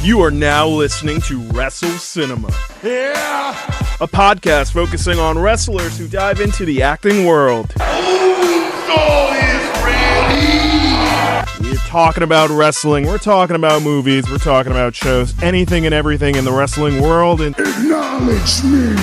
You are now listening to Wrestle Cinema. Yeah! A podcast focusing on wrestlers who dive into the acting world. Soul is ready! We're talking about wrestling, we're talking about movies, we're talking about shows, anything and everything in the wrestling world. And Acknowledge me!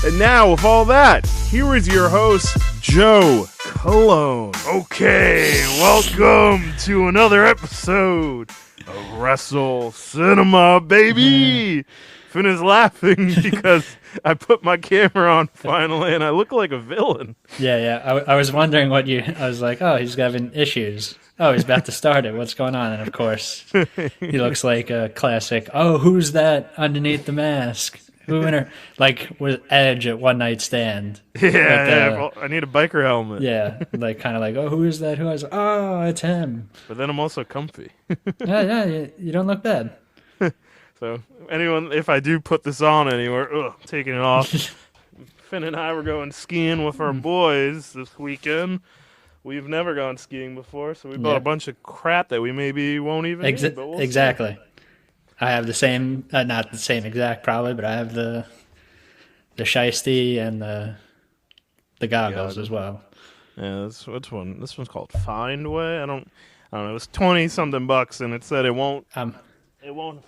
And now, with all that, here is your host, Joe Cologne. Okay, welcome to another episode of Wrestle Cinema, baby! Finn is laughing because I put my camera on finally and I look like a villain. Yeah. I was wondering what you... I was like, oh, he's having issues. Oh, he's about to start it. What's going on? And of course, he looks like a classic, oh, who's that underneath the mask? Who in her... Like with Edge at One Night Stand. Yeah, I need a biker helmet. Yeah, like kind of like, oh, who is that? Who is... Oh, it's him. But then I'm also comfy. Yeah, you don't look bad. So, anyone, if I do put this on anywhere, I'm taking it off. Finn and I were going skiing with our boys this weekend. We've never gone skiing before, so we bought a bunch of crap that we maybe won't even need, but we'll exactly. see. I have the same, not the same exact probably, but I have the shiesty and the goggles as well. Yeah, this one's called Findway. I don't know. It was $20-something, and it said it won't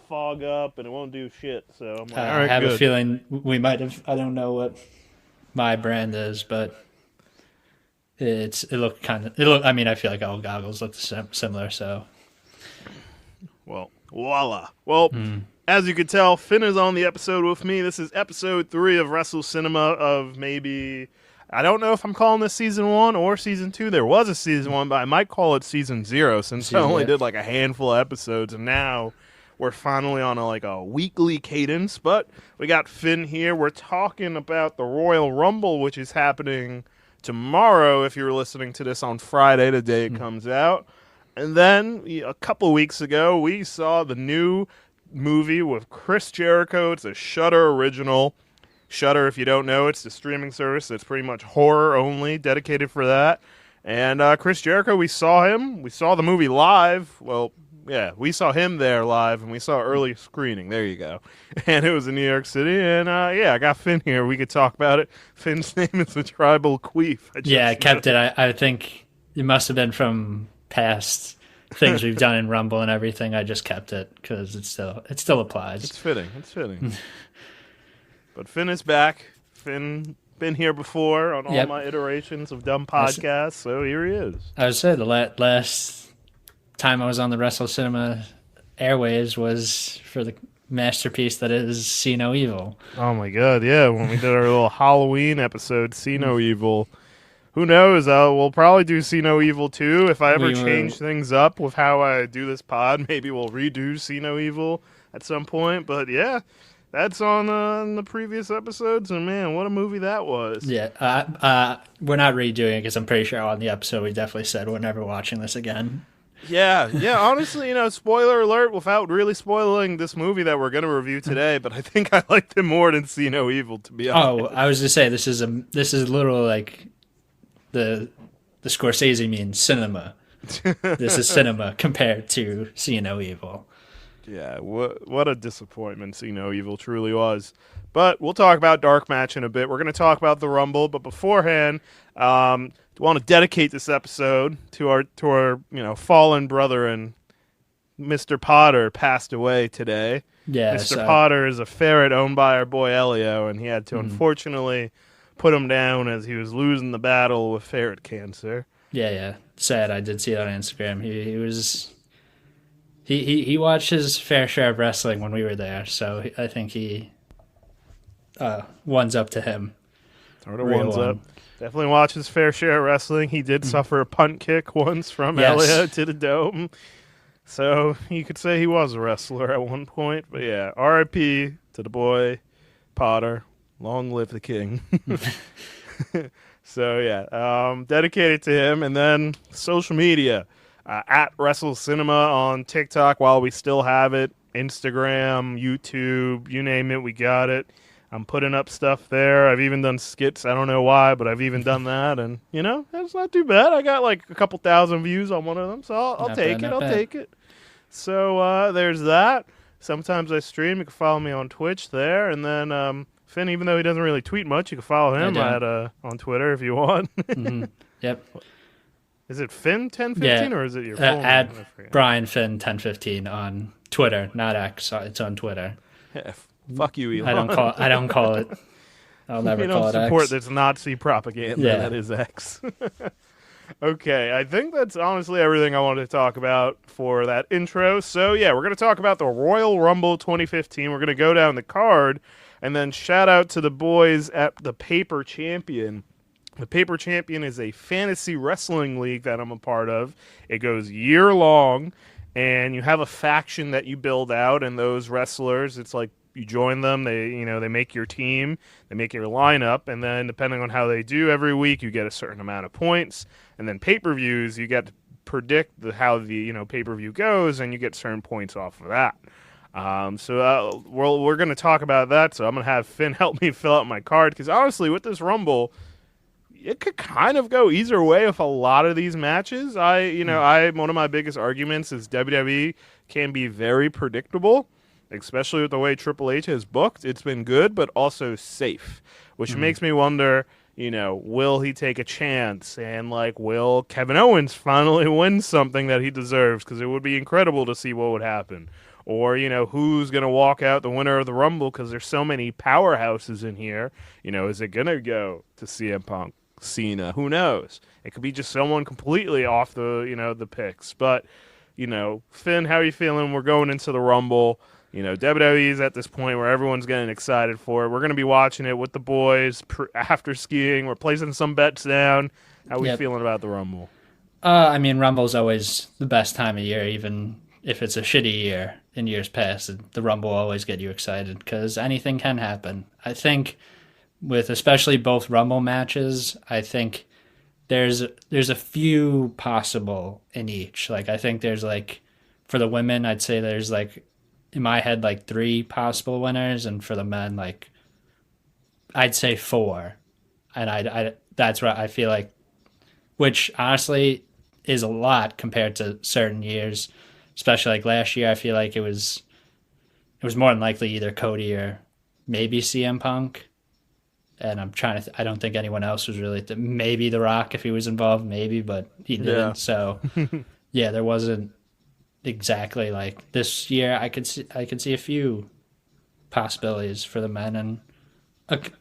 fog up and it won't do shit. So I'm like, all right, I have good. a feeling we might have. I don't know what my brand is, but it looked kind of. I mean, I feel like all goggles look similar. So, well, voila. Well, as you could tell, Finn is on the episode with me. This is episode 3 of Wrestle Cinema of maybe. I don't know if I'm calling this season 1 or season 2. There was a season 1, but I might call it season 0 since I only did like a handful of episodes, and now we're finally on a weekly cadence. But we got Finn here. We're talking about the Royal Rumble, which is happening tomorrow. If you're listening to this on Friday, the day it comes out. And then a couple weeks ago, we saw the new movie with Chris Jericho. It's a Shudder original. Shudder, if you don't know, it's the streaming service that's pretty much horror only, dedicated for that. And Chris Jericho, we saw him. We saw the movie live. Well, yeah, we saw him there live, and we saw early screening. There you go. And it was in New York City. And, I got Finn here. We could talk about it. Finn's name is the Tribal Queef. I kept it. I think it must have been from past things we've done in Rumble and everything. I just kept it because it still applies. It's fitting. But Finn is back. Finn been here before on all my iterations of dumb podcasts, so here he is. I would say the last time I was on the Wrestle Cinema airwaves was for the masterpiece that is See No Evil. Oh my god, yeah, when we did our little Halloween episode, See No Evil. Who knows, we'll probably do See No Evil too. If I ever change things up with how I do this pod, maybe we'll redo See No Evil at some point. But yeah, that's on the previous episodes, and man, what a movie that was. Yeah, we're not redoing it because I'm pretty sure on the episode we definitely said we're never watching this again. Yeah, honestly, spoiler alert, without really spoiling this movie that we're going to review today, but I think I liked it more than See No Evil, to be honest. Oh, I was just say this is literally like the Scorsese means cinema. This is cinema compared to See No Evil. Yeah, what a disappointment See No Evil truly was. But we'll talk about Dark Match in a bit. We're going to talk about the Rumble, but beforehand, I want to dedicate this episode to our fallen brother, and Mr. Potter passed away today. Yeah, Mr. Potter is a ferret owned by our boy Elio, and he had to unfortunately put him down as he was losing the battle with ferret cancer. Yeah. Sad. I did see that on Instagram. He watched his fair share of wrestling when we were there, so I think he one's up to him. Sort of one's up. Definitely watch his fair share of wrestling. He did suffer a punt kick once from Elliot to the dome. So you could say he was a wrestler at one point. But yeah, R.I.P. to the boy, Potter. Long live the king. So yeah, dedicated to him. And then social media. At Wrestle Cinema on TikTok while we still have it. Instagram, YouTube, you name it, we got it. I'm putting up stuff there. I've even done skits. I don't know why, but I've even done that. And, that's not too bad. I got like a couple thousand views on one of them, so I'll take it. I'll take it. So there's that. Sometimes I stream. You can follow me on Twitch there, and then Finn, even though he doesn't really tweet much, you can follow him on Twitter if you want. Mm-hmm. Yep. Is it Finn1015 or is it your full name? At I forget. Brian Finn 1015 on Twitter, not X. It's on Twitter. Yeah, fuck you, Elon. I don't call it. I'll never you call don't it support X. this Nazi propaganda. Yeah. That is X. Okay, I think that's honestly everything I wanted to talk about for that intro. So yeah, we're going to talk about the Royal Rumble 2015. We're going to go down the card and then shout out to the boys at the Paper Champion. The Paper Champion is a fantasy wrestling league that I'm a part of. It goes year long, and you have a faction that you build out, and those wrestlers, it's like you join them, they make your team, they make your lineup, and then depending on how they do every week, you get a certain amount of points. And then pay-per-views, you get to predict how the pay-per-view goes, and you get certain points off of that. So we're going to talk about that. So I'm going to have Finn help me fill out my card, because honestly, with this Rumble, it could kind of go either way with a lot of these matches. One of my biggest arguments is WWE can be very predictable, especially with the way Triple H has booked. It's been good, but also safe, which makes me wonder, will he take a chance? And, will Kevin Owens finally win something that he deserves? Because it would be incredible to see what would happen. Or, who's going to walk out the winner of the Rumble? Because there's so many powerhouses in here. Is it going to go to CM Punk, Cena? Who knows? It could be just someone completely off the picks. But, Finn, how are you feeling? We're going into the Rumble. WWE's at this point where everyone's getting excited for it. We're going to be watching it with the boys after skiing. We're placing some bets down. How are we feeling about the Rumble? Rumble's always the best time of year, even if it's a shitty year in years past. The Rumble will always get you excited because anything can happen. I think with especially both Rumble matches, I think there's a few possible in each. I think there's for the women, I'd say there's in my head 3 possible winners, and for the men I'd say 4, and I that's what I feel like, which honestly is a lot compared to certain years, especially last year. I feel like it was more than likely either Cody or maybe CM Punk, and I'm trying to I don't think anyone else was really maybe The Rock if he was involved, maybe, but he didn't. Yeah. So yeah, there wasn't exactly this year. I could see a few possibilities for the men and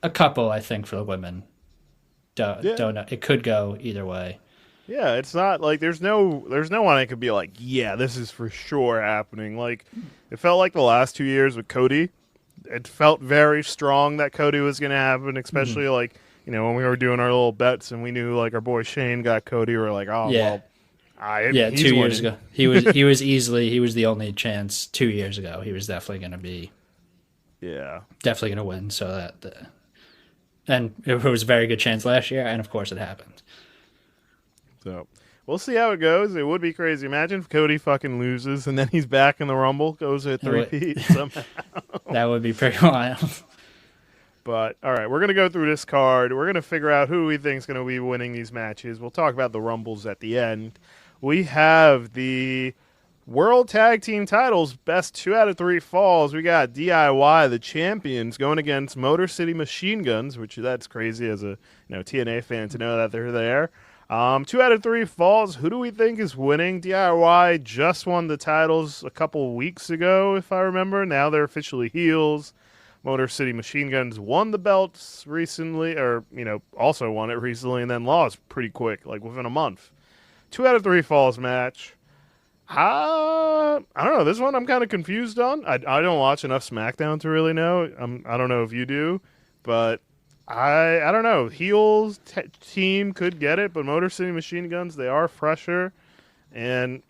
a couple I think for the women. Don't know. It could go either way. Yeah, it's not there's no one that could be yeah, this is for sure happening. It felt like the last 2 years with Cody. It felt very strong that Cody was going to happen, especially when we were doing our little bets and we knew our boy Shane got Cody. We were oh Yeah. well. Yeah, he's 2 years winning. ago he was the only chance. 2 years ago he was definitely going to be definitely going to win. So and it was a very good chance last year, and of course it happened. So we'll see how it goes. It would be crazy. Imagine if Cody fucking loses and then he's back in the Rumble, goes at 3-peat somehow. That would be pretty wild. But, all right, we're going to go through this card. We're going to figure out who we think is going to be winning these matches. We'll talk about the Rumbles at the end. We have the World Tag Team titles, best 2 out of 3 falls. We got DIY, the champions, going against Motor City Machine Guns, which that's crazy as a TNA fan to know that they're there. 2 out of 3 falls. Who do we think is winning? DIY just won the titles a couple weeks ago, if I remember. Now they're officially heels. Motor City Machine Guns won the belts recently, or, also won it recently, and then lost pretty quick, within a month. 2 out of 3 falls match. I don't know. This one I'm kind of confused on. I don't watch enough SmackDown to really know. I don't know if you do, but I don't know. Heels team could get it, but Motor City Machine Guns, they are fresher, and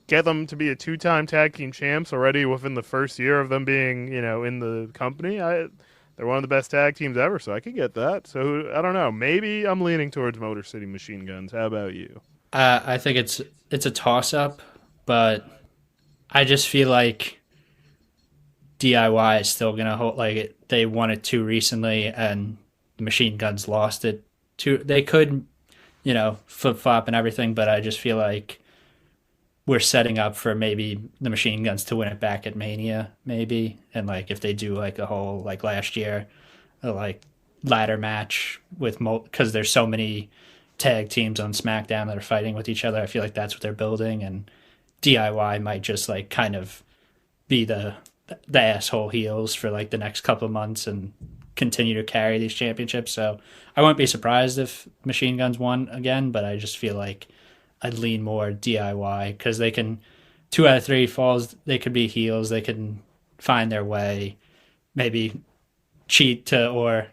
get them to be a 2-time tag team champs already within the first year of them being, in the company. They're one of the best tag teams ever, so I could get that. So I don't know. Maybe I'm leaning towards Motor City Machine Guns. How about you? I think it's a toss-up, but I just feel like DIY is still gonna hold. They won it too recently, and the Machine Guns lost it too. They could, flip-flop and everything, but I just feel like we're setting up for maybe the Machine Guns to win it back at Mania, maybe. And like if they do like a whole like last year, like ladder match with because there's so many tag teams on SmackDown that are fighting with each other. I feel like that's what they're building, and DIY might just like kind of be the asshole heels for like the next couple of months and continue to carry these championships. So I won't be surprised if Machine Guns won again, but I just feel like I'd lean more DIY because they can 2 out of 3 falls. They could be heels. They can find their way, maybe cheat to or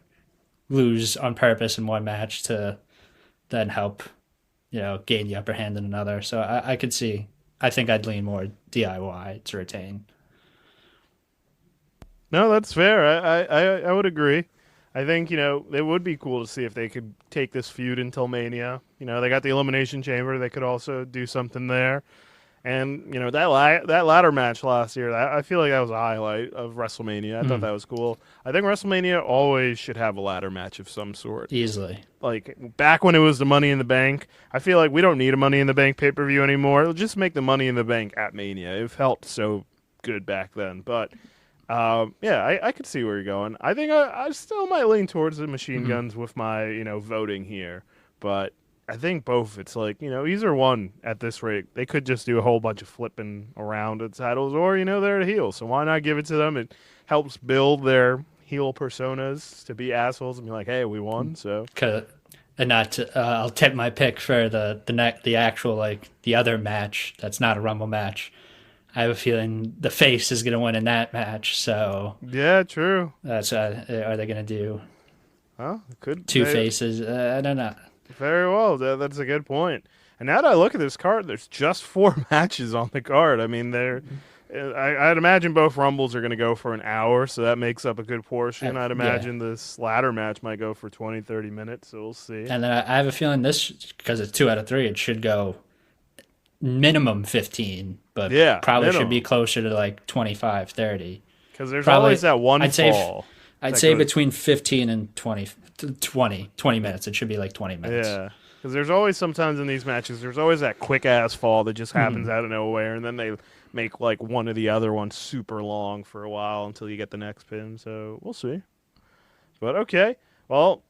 lose on purpose in one match to then help, gain the upper hand in another. So I could see. I think I'd lean more DIY to retain. No, that's fair. I would agree. I think, it would be cool to see if they could take this feud until Mania. They got the Elimination Chamber. They could also do something there. And, that ladder match last year, I feel like that was a highlight of WrestleMania. I thought that was cool. I think WrestleMania always should have a ladder match of some sort. Easily. Like, back when it was the Money in the Bank, I feel like we don't need a Money in the Bank pay-per-view anymore. It'll just make the Money in the Bank at Mania. It felt so good back then. But... I could see where you're going. I think I still might lean towards the Machine Guns with my, voting here. But I think both, it's like, either one at this rate. They could just do a whole bunch of flipping around the titles, or, they're the heels. So why not give it to them? It helps build their heel personas to be assholes and be like, hey, we won, so. And I'll tip my pick for the actual, like, the other match that's not a Rumble match. I have a feeling the face is going to win in that match. So yeah, true. That's are they going to do? Well, could two faces? I don't know. Very well. That's a good point. And now that I look at this card, there's just 4 matches on the card. I mean, I'd imagine both Rumbles are going to go for an hour, so that makes up a good portion. I'd imagine this ladder match might go for 20, 30 minutes, so we'll see. And then I have a feeling this, because it's 2 out of 3, it should go minimum 15, but probably should be closer to like 25, 30. Because there's always that one fall. I'd say between 15 and 20 minutes. It should be like 20 minutes. Yeah, because there's always sometimes in these matches, there's always that quick-ass fall that just happens out of nowhere, and then they make like one of the other ones super long for a while until you get the next pin, so we'll see. But okay, well,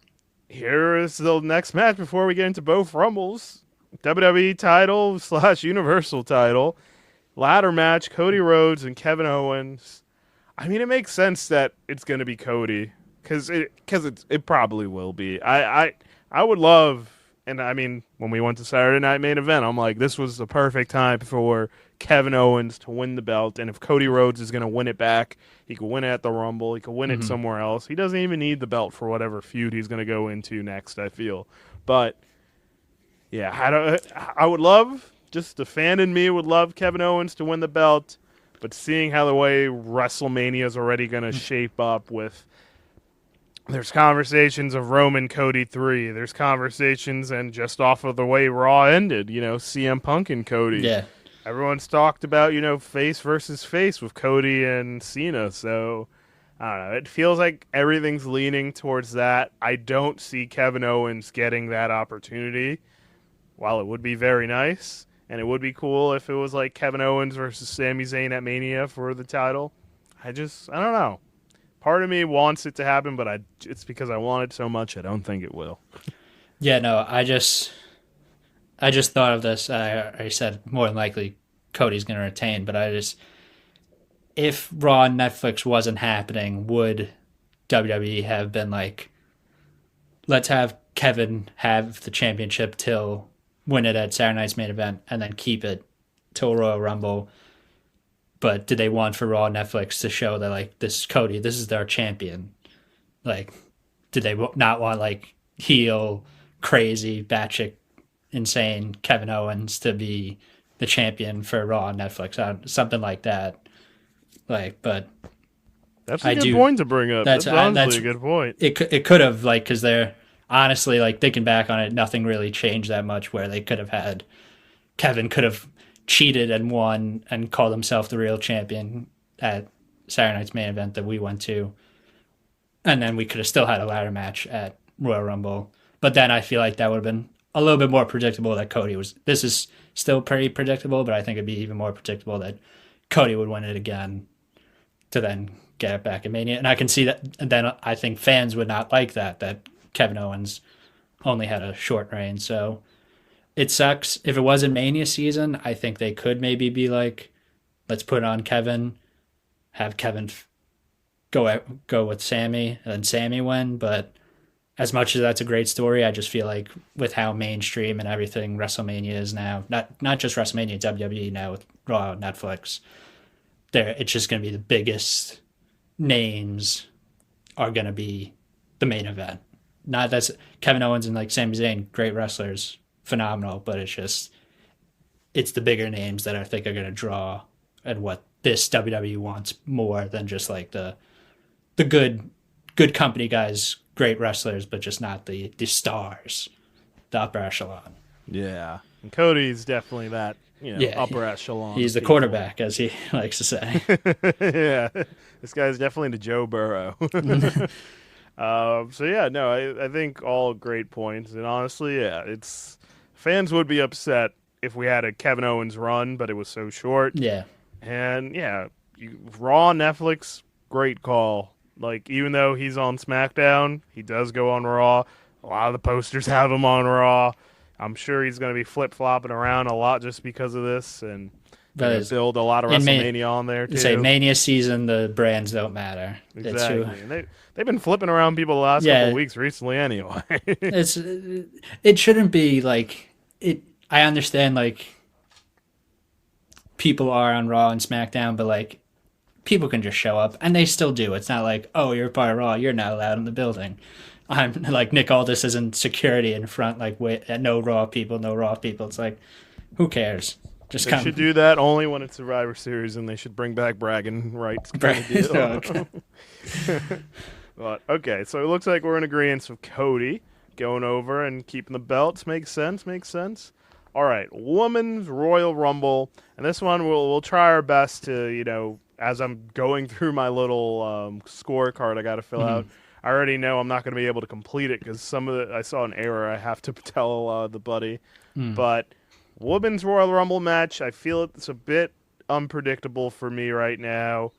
here is the next match before we get into both Rumbles. WWE title / Universal title ladder match, Cody Rhodes and Kevin Owens. I mean, it makes sense that it's going to be Cody because it probably will be. I would love, and I mean, when we went to Saturday Night Main Event, I'm like, this was the perfect time for Kevin Owens to win the belt, and if Cody Rhodes is going to win it back, he could win it at the Rumble, he could win it somewhere else. He doesn't even need the belt for whatever feud he's going to go into next, I feel. But yeah, I would love, just the fan in me would love Kevin Owens to win the belt, but seeing how the way WrestleMania is already going to shape up with, there's conversations of Roman Cody 3, there's conversations, and just off of the way Raw ended, CM Punk and Cody. Yeah. Everyone's talked about, face versus face with Cody and Cena, so I don't know. It feels like everything's leaning towards that. I don't see Kevin Owens getting that opportunity. While it would be very nice, and it would be cool if it was like Kevin Owens versus Sami Zayn at Mania for the title, I don't know. Part of me wants it to happen, but it's because I want it so much, I don't think it will. Yeah, no, I just thought of this. I said more than likely Cody's going to retain, but if Raw and Netflix wasn't happening, would WWE have been like, let's have Kevin have the championship till win it at Saturday Night's Main Event and then keep it till Royal Rumble? But did they want for Raw Netflix to show that, like, this is Cody, this is their champion? Like, did they not want, like, heel, crazy, batshit, insane Kevin Owens to be the champion for Raw on Netflix? Something like that. Like, but that's a good point to bring up. That's honestly a good point. It could have, like, because they're honestly, like, thinking back on it, nothing really changed that much, where they could have had Kevin could have cheated and won and called himself the real champion at Saturday Night's Main Event that we went to, and then we could have still had a ladder match at Royal Rumble. But then I feel like that would have been a little bit more predictable that Cody was. This is still pretty predictable, but I think it'd be even more predictable that Cody would win it again to then get it back in Mania. And I can see that. And then I think fans would not like that Kevin Owens only had a short reign. So it sucks. If it was in Mania season, I think they could maybe be like, let's put it on Kevin, have Kevin go with Sammy, and then Sammy win. But as much as that's a great story, I just feel like with how mainstream and everything WrestleMania is now, not just WrestleMania, WWE now with Raw, Netflix, it's just going to be the biggest names are going to be the main event. Not that's Kevin Owens and like Sami Zayn, great wrestlers, phenomenal, but it's the bigger names that I think are going to draw, and what this WWE wants more than just like the good company guys, great wrestlers, but just not the stars, the upper echelon. Yeah. And Cody's definitely that, upper echelon. He's the quarterback, as he likes to say. Yeah. This guy's definitely the Joe Burrow. I think all great points. And honestly, fans would be upset if we had a Kevin Owens run, but it was so short. Yeah. And Raw, Netflix, great call. Like, even though he's on SmackDown, he does go on Raw. A lot of the posters have him on Raw. I'm sure he's going to be flip-flopping around a lot just because of this, and build a lot of WrestleMania on there, too. Say Mania season, the brands don't matter. Exactly. And they've been flipping around people the last couple of weeks recently anyway. It shouldn't be like it. I understand, like, people are on Raw and SmackDown, but, like, people can just show up, and they still do. It's not like, oh, you're part of Raw, you're not allowed in the building. I'm like Nick Aldis is in security in front, like, wait, no Raw people. It's like, who cares? Just They should do that only when it's Survivor Series, and they should bring back bragging rights kind of deal. Okay. But okay, so it looks like we're in agreement of Cody going over and keeping the belts. Makes sense. All right, Women's Royal Rumble, and this one we'll try our best to, as I'm going through my little scorecard I got to fill out. I already know I'm not going to be able to complete it because I saw an error I have to tell the buddy. But Women's Royal Rumble match, I feel it's a bit unpredictable for me right now.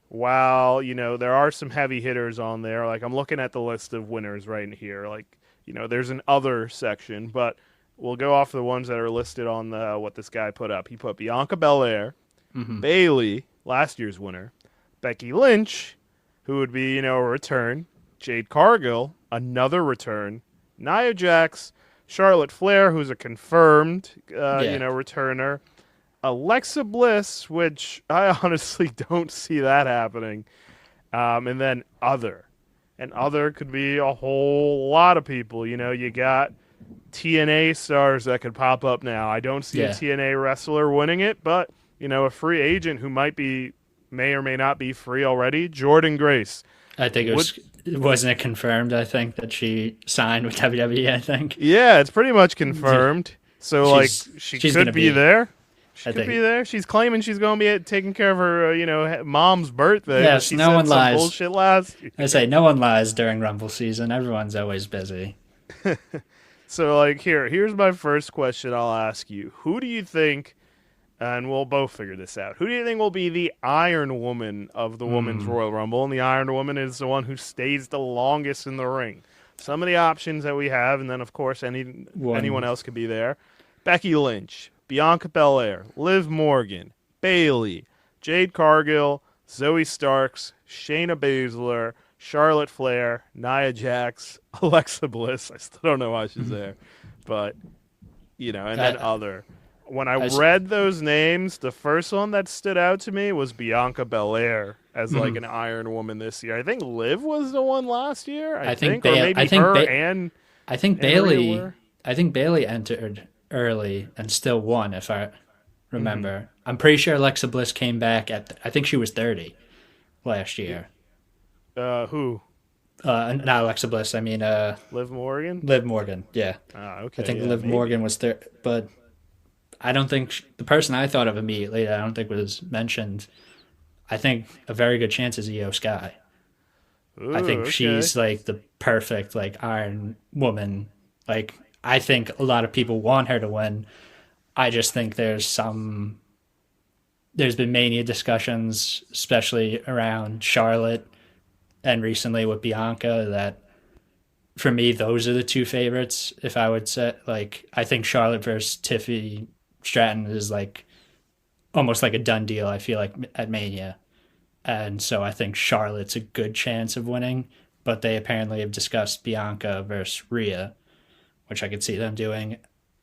While, there are some heavy hitters on there. Like, I'm looking at the list of winners right here. Like, there's an other section, but we'll go off the ones that are listed on what this guy put up. He put Bianca Belair, Bayley, last year's winner, Becky Lynch, who would be, a return, Jade Cargill, another return, Nia Jax, Charlotte Flair, who's a confirmed, returner, Alexa Bliss, which I honestly don't see that happening, and then other. And other could be a whole lot of people. You got TNA stars that could pop up now. I don't see a TNA wrestler winning it, but, a free agent who may or may not be free already, Jordynne Grace. I think wasn't it confirmed, I think, that she signed with WWE, I think? Yeah, it's pretty much confirmed. So, she could be there. She could be there. She's claiming she's going to be taking care of her, mom's birthday. Yes, no one lies. Bullshit last. I say no one lies during Rumble season. Everyone's always busy. So, here's my first question I'll ask you. Who do you think, and we'll both figure this out, who do you think will be the Iron Woman of the Women's Royal Rumble? And the Iron Woman is the one who stays the longest in the ring. Some of the options that we have, and then, of course, anyone else could be there. Becky Lynch, Bianca Belair, Liv Morgan, Bayley, Jade Cargill, Zoe Starks, Shayna Baszler, Charlotte Flair, Nia Jax, Alexa Bliss. I still don't know why she's there. But, then other. When I read those names, the first one that stood out to me was Bianca Belair as like an Iron Woman this year. I think Liv was the one last year. I think Bayley entered early and still won, if I remember. I'm pretty sure Alexa Bliss came back I think she was 30 last year. Who? Not Alexa Bliss. I mean, Liv Morgan. Liv Morgan. Yeah. Okay. I think Liv Morgan was there, but I don't think the person I thought of immediately, I don't think was mentioned. I think a very good chance is Io Sky. Ooh, I think okay. she's like the perfect like Iron Woman. Like, I think a lot of people want her to win. I just think there's been mania discussions, especially around Charlotte and recently with Bianca, that for me, those are the two favorites. If I would say, like, I think Charlotte versus Tiffy Stratton is like almost like a done deal, I feel like, at Mania. And so I think Charlotte's a good chance of winning, but they apparently have discussed Bianca versus Rhea, which I could see them doing,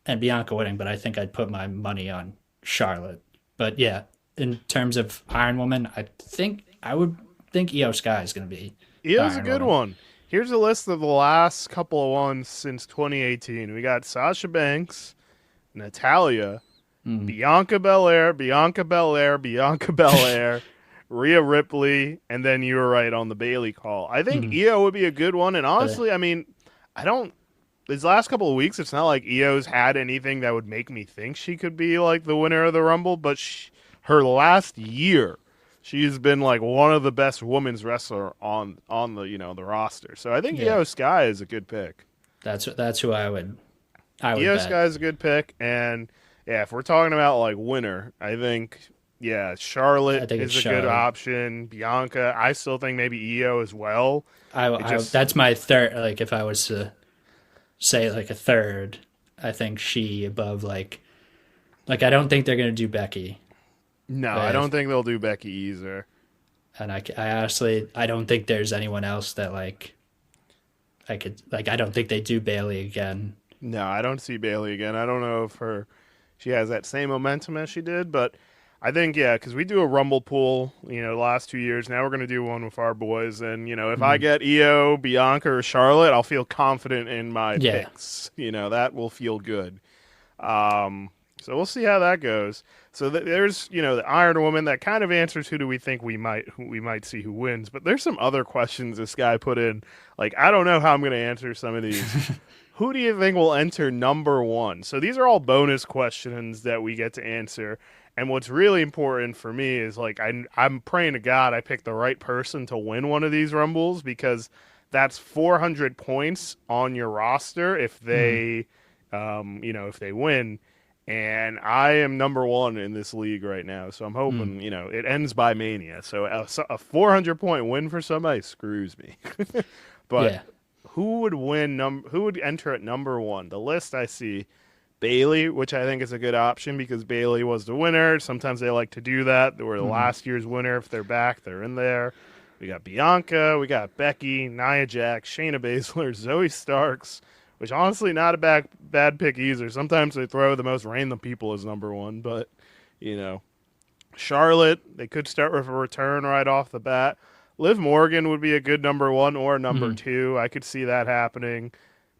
and Bianca winning, but I think I'd put my money on Charlotte. But yeah, in terms of Iron Woman, I would think Io Sky is going to be the Io's a Iron good Woman. one. Here's a list of the last couple of ones since 2018. We got Sasha Banks, Natalia, Bianca Belair, Bianca Belair, Bianca Belair, Rhea Ripley, and then you were right on the Bailey call. I think Io would be a good one, and honestly, I mean, I don't. These last couple of weeks, it's not like Io's had anything that would make me think she could be like the winner of the Rumble, but her last year, she's been like one of the best women's wrestler on the the roster. So I think Yeah. Io Sky is a good pick. That's who I would Io bet. Sky is a good pick, and yeah, if we're talking about like winner, I think Charlotte I think is it's a good Charlotte. option. Bianca, I still think maybe Io as well. That's my third. Like if I was to say like a third, I think she above like I don't think they're gonna do Becky, No, I don't think they'll do Becky either. and I honestly I don't think there's anyone else that like I could like I don't think they do Bailey again. No, I don't see Bailey again. I don't know if she has that same momentum as she did, but I think because we do a Rumble pool, the last 2 years. Now we're gonna do one with our boys, and if I get Io, Bianca, or Charlotte, I'll feel confident in my picks. That will feel good. So we'll see how that goes. So there's the Iron Woman that kind of answers who we think we might see who wins. But there's some other questions this guy put in. Like I don't know how I'm gonna answer some of these. Who do you think will enter number one? So these are all bonus questions that we get to answer. And what's really important for me is like I'm praying to God I pick the right person to win one of these Rumbles, because that's 400 points on your roster if they, if they win. And I am number one in this league right now, so I'm hoping it ends by Mania. So a 400 point win for somebody screws me. But Yeah. who would win? Who would enter at number one? The list I see. Bailey, which I think is a good option because Bailey was the winner. Sometimes they like to do that. They were the last year's winner. If they're back, they're in there. We got Bianca, we got Becky, Nia Jax, Shayna Baszler, Zoe Starks, which honestly not a bad pick either. Sometimes they throw the most random people as number one, but Charlotte, they could start with a return right off the bat. Liv Morgan would be a good number one or number two. I could see that happening.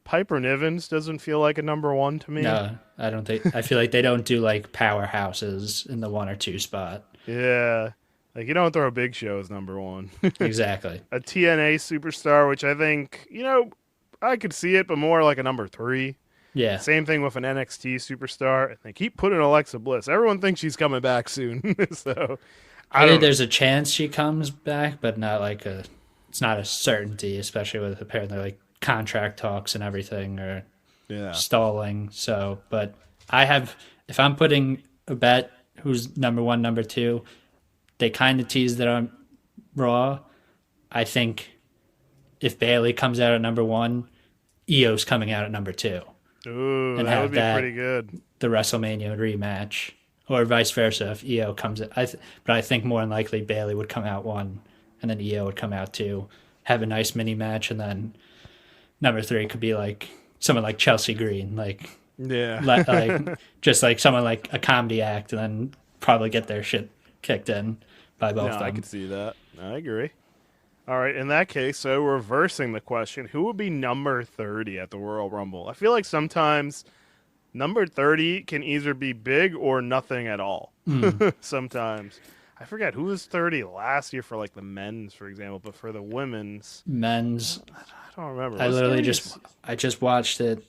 Piper Nivens doesn't feel like a number one to me. No, I don't think. I feel like they don't do like powerhouses in the 1 or 2 spot. Yeah. Like, you don't throw Big Show as number one. Exactly. A TNA superstar, which I think, I could see it, but more like a number 3. Yeah. Same thing with an NXT superstar. They keep putting Alexa Bliss. Everyone thinks she's coming back soon. So, I think there's a chance she comes back, but not like it's not a certainty, especially with apparently like contract talks and everything are stalling. So, but if I'm putting a bet who's number one, number two, they kind of teased it on Raw. I think if Bailey comes out at number one, Io's coming out at number two. Ooh, and that would be pretty good. The WrestleMania rematch, or vice versa if Io comes. But I think more than likely Bailey would come out one, and then Io would come out two. Have a nice mini match, and then number three could be like someone like Chelsea Green, like just like someone like a comedy act, and then probably get their shit kicked in by both of them. I could see that. I agree. All right, in that case, so reversing the question, who would be number 30 at the Royal Rumble? I feel like sometimes number 30 can either be big or nothing at all. Sometimes. I forget who was 30 last year for like the men's, for example, but for the women's. Men's. I don't remember. I literally just watched it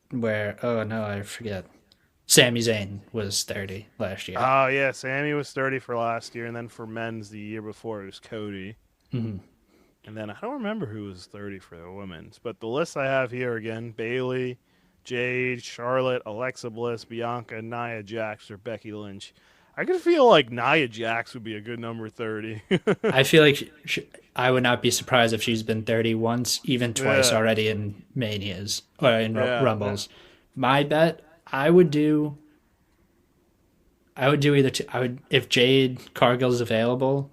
where, I forget. Sami Zayn was 30 last year. Oh, yeah, Sammy was 30 for last year, and then for men's the year before it was Cody. Mm-hmm. And then I don't remember who was 30 for the women's, but the list I have here again: Bailey, Jade, Charlotte, Alexa Bliss, Bianca, Nia Jax, or Becky Lynch. I could feel like Nia Jax would be a good number 30. I feel like I would not be surprised if she's been 30 once, even twice Yeah. already in Manias or in Yeah, Rumbles. My bet, I would do either. If Jade Cargill's available,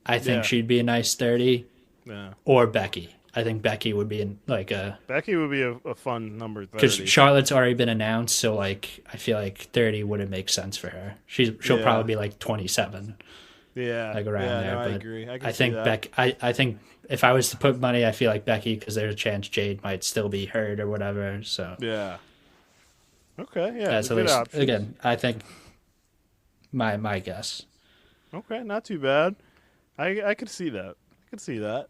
I think Yeah. she'd be a nice 30, Yeah. or Becky. I think Becky would be in like a Becky would be a fun number 30. because Charlotte's already been announced, so like I feel like 30 wouldn't make sense for her. She'll Yeah. probably be like 27, yeah. like around yeah, there. no, I but agree. I, can I see think that. I think if I was to put money, I feel like Becky, because there's a chance Jade might still be hurt or whatever. So Yeah. Okay, yeah. that's at good least options. again. I think my guess. Okay, not too bad. I could see that. I could see that.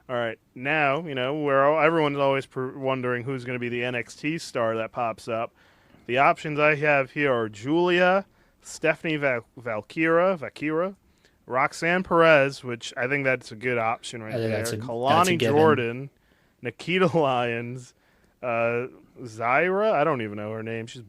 All right, now everyone's always wondering who's going to be the NXT star that pops up. The options I have here are Julia, Stephanie Valkyra, Roxanne Perez, which I think that's a good option right I think there. that's a Kalani given. Jordan, Nikita Lyons, Zyra. I don't even know her name. She's a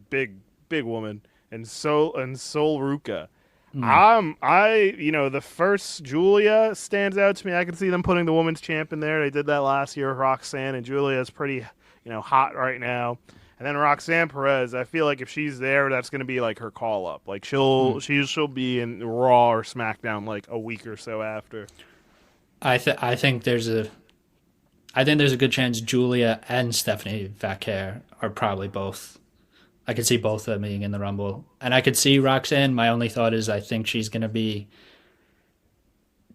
big woman, and Sol Ruka. The first Julia stands out to me. I can see them putting the women's champ in there. They did that last year. Roxanne and Julia is pretty, hot right now. And then Roxanne Perez, I feel like if she's there, that's going to be like her call up. Like she'll be in Raw or SmackDown like a week or so after. I think there's a good chance Julia and Stephanie Vaquer are probably both. I could see both of them being in the Rumble. And I could see Roxanne. My only thought is I think she's going to be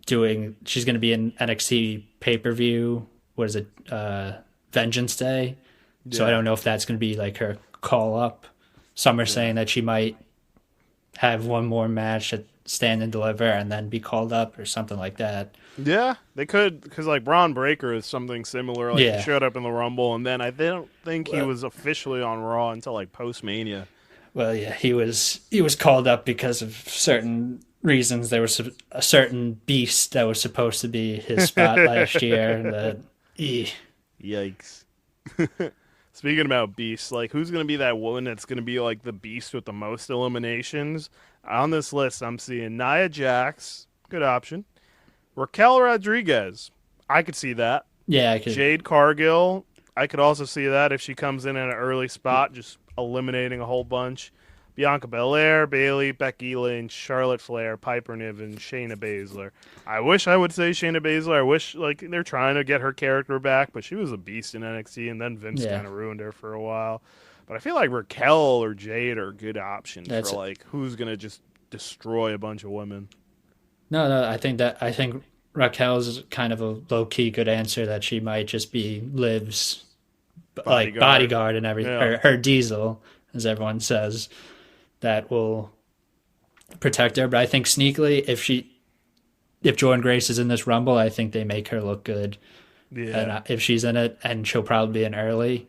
in NXT pay-per-view. What is it? Vengeance Day. So I don't know if that's going to be like her call-up. Some are saying that she might have one more match at Stand and Deliver and then be called up or something like that. Yeah, they could, because like Braun Breaker is something similar. Like Yeah. he showed up in the Rumble, and then I don't think he was officially on Raw until like post-Mania. Well, yeah, he was called up because of certain reasons. There was a certain beast that was supposed to be his spot last year. Yikes. Speaking about beasts, like who's going to be that woman that's going to be like the beast with the most eliminations? On this list, I'm seeing Nia Jax, good option. Raquel Rodriguez, I could see that. Yeah, I could. Jade Cargill, I could also see that if she comes in at an early spot, just eliminating a whole bunch. Bianca Belair, Bayley, Becky Lynch, Charlotte Flair, Piper Niven, Shayna Baszler. I wish I would say Shayna Baszler. I wish like they're trying to get her character back, but she was a beast in NXT, and then Vince kind of ruined her for a while. But I feel like Raquel or Jade are good options for like who's gonna just destroy a bunch of women. No, I think Raquel's kind of a low key good answer that she might just be Liv's bodyguard and everything, Yeah. her Diesel, as everyone says, that will protect her. But I think sneakily, if Jordynne Grace is in this Rumble, I think they make her look good. Yeah, And if she's in it, and she'll probably be in early,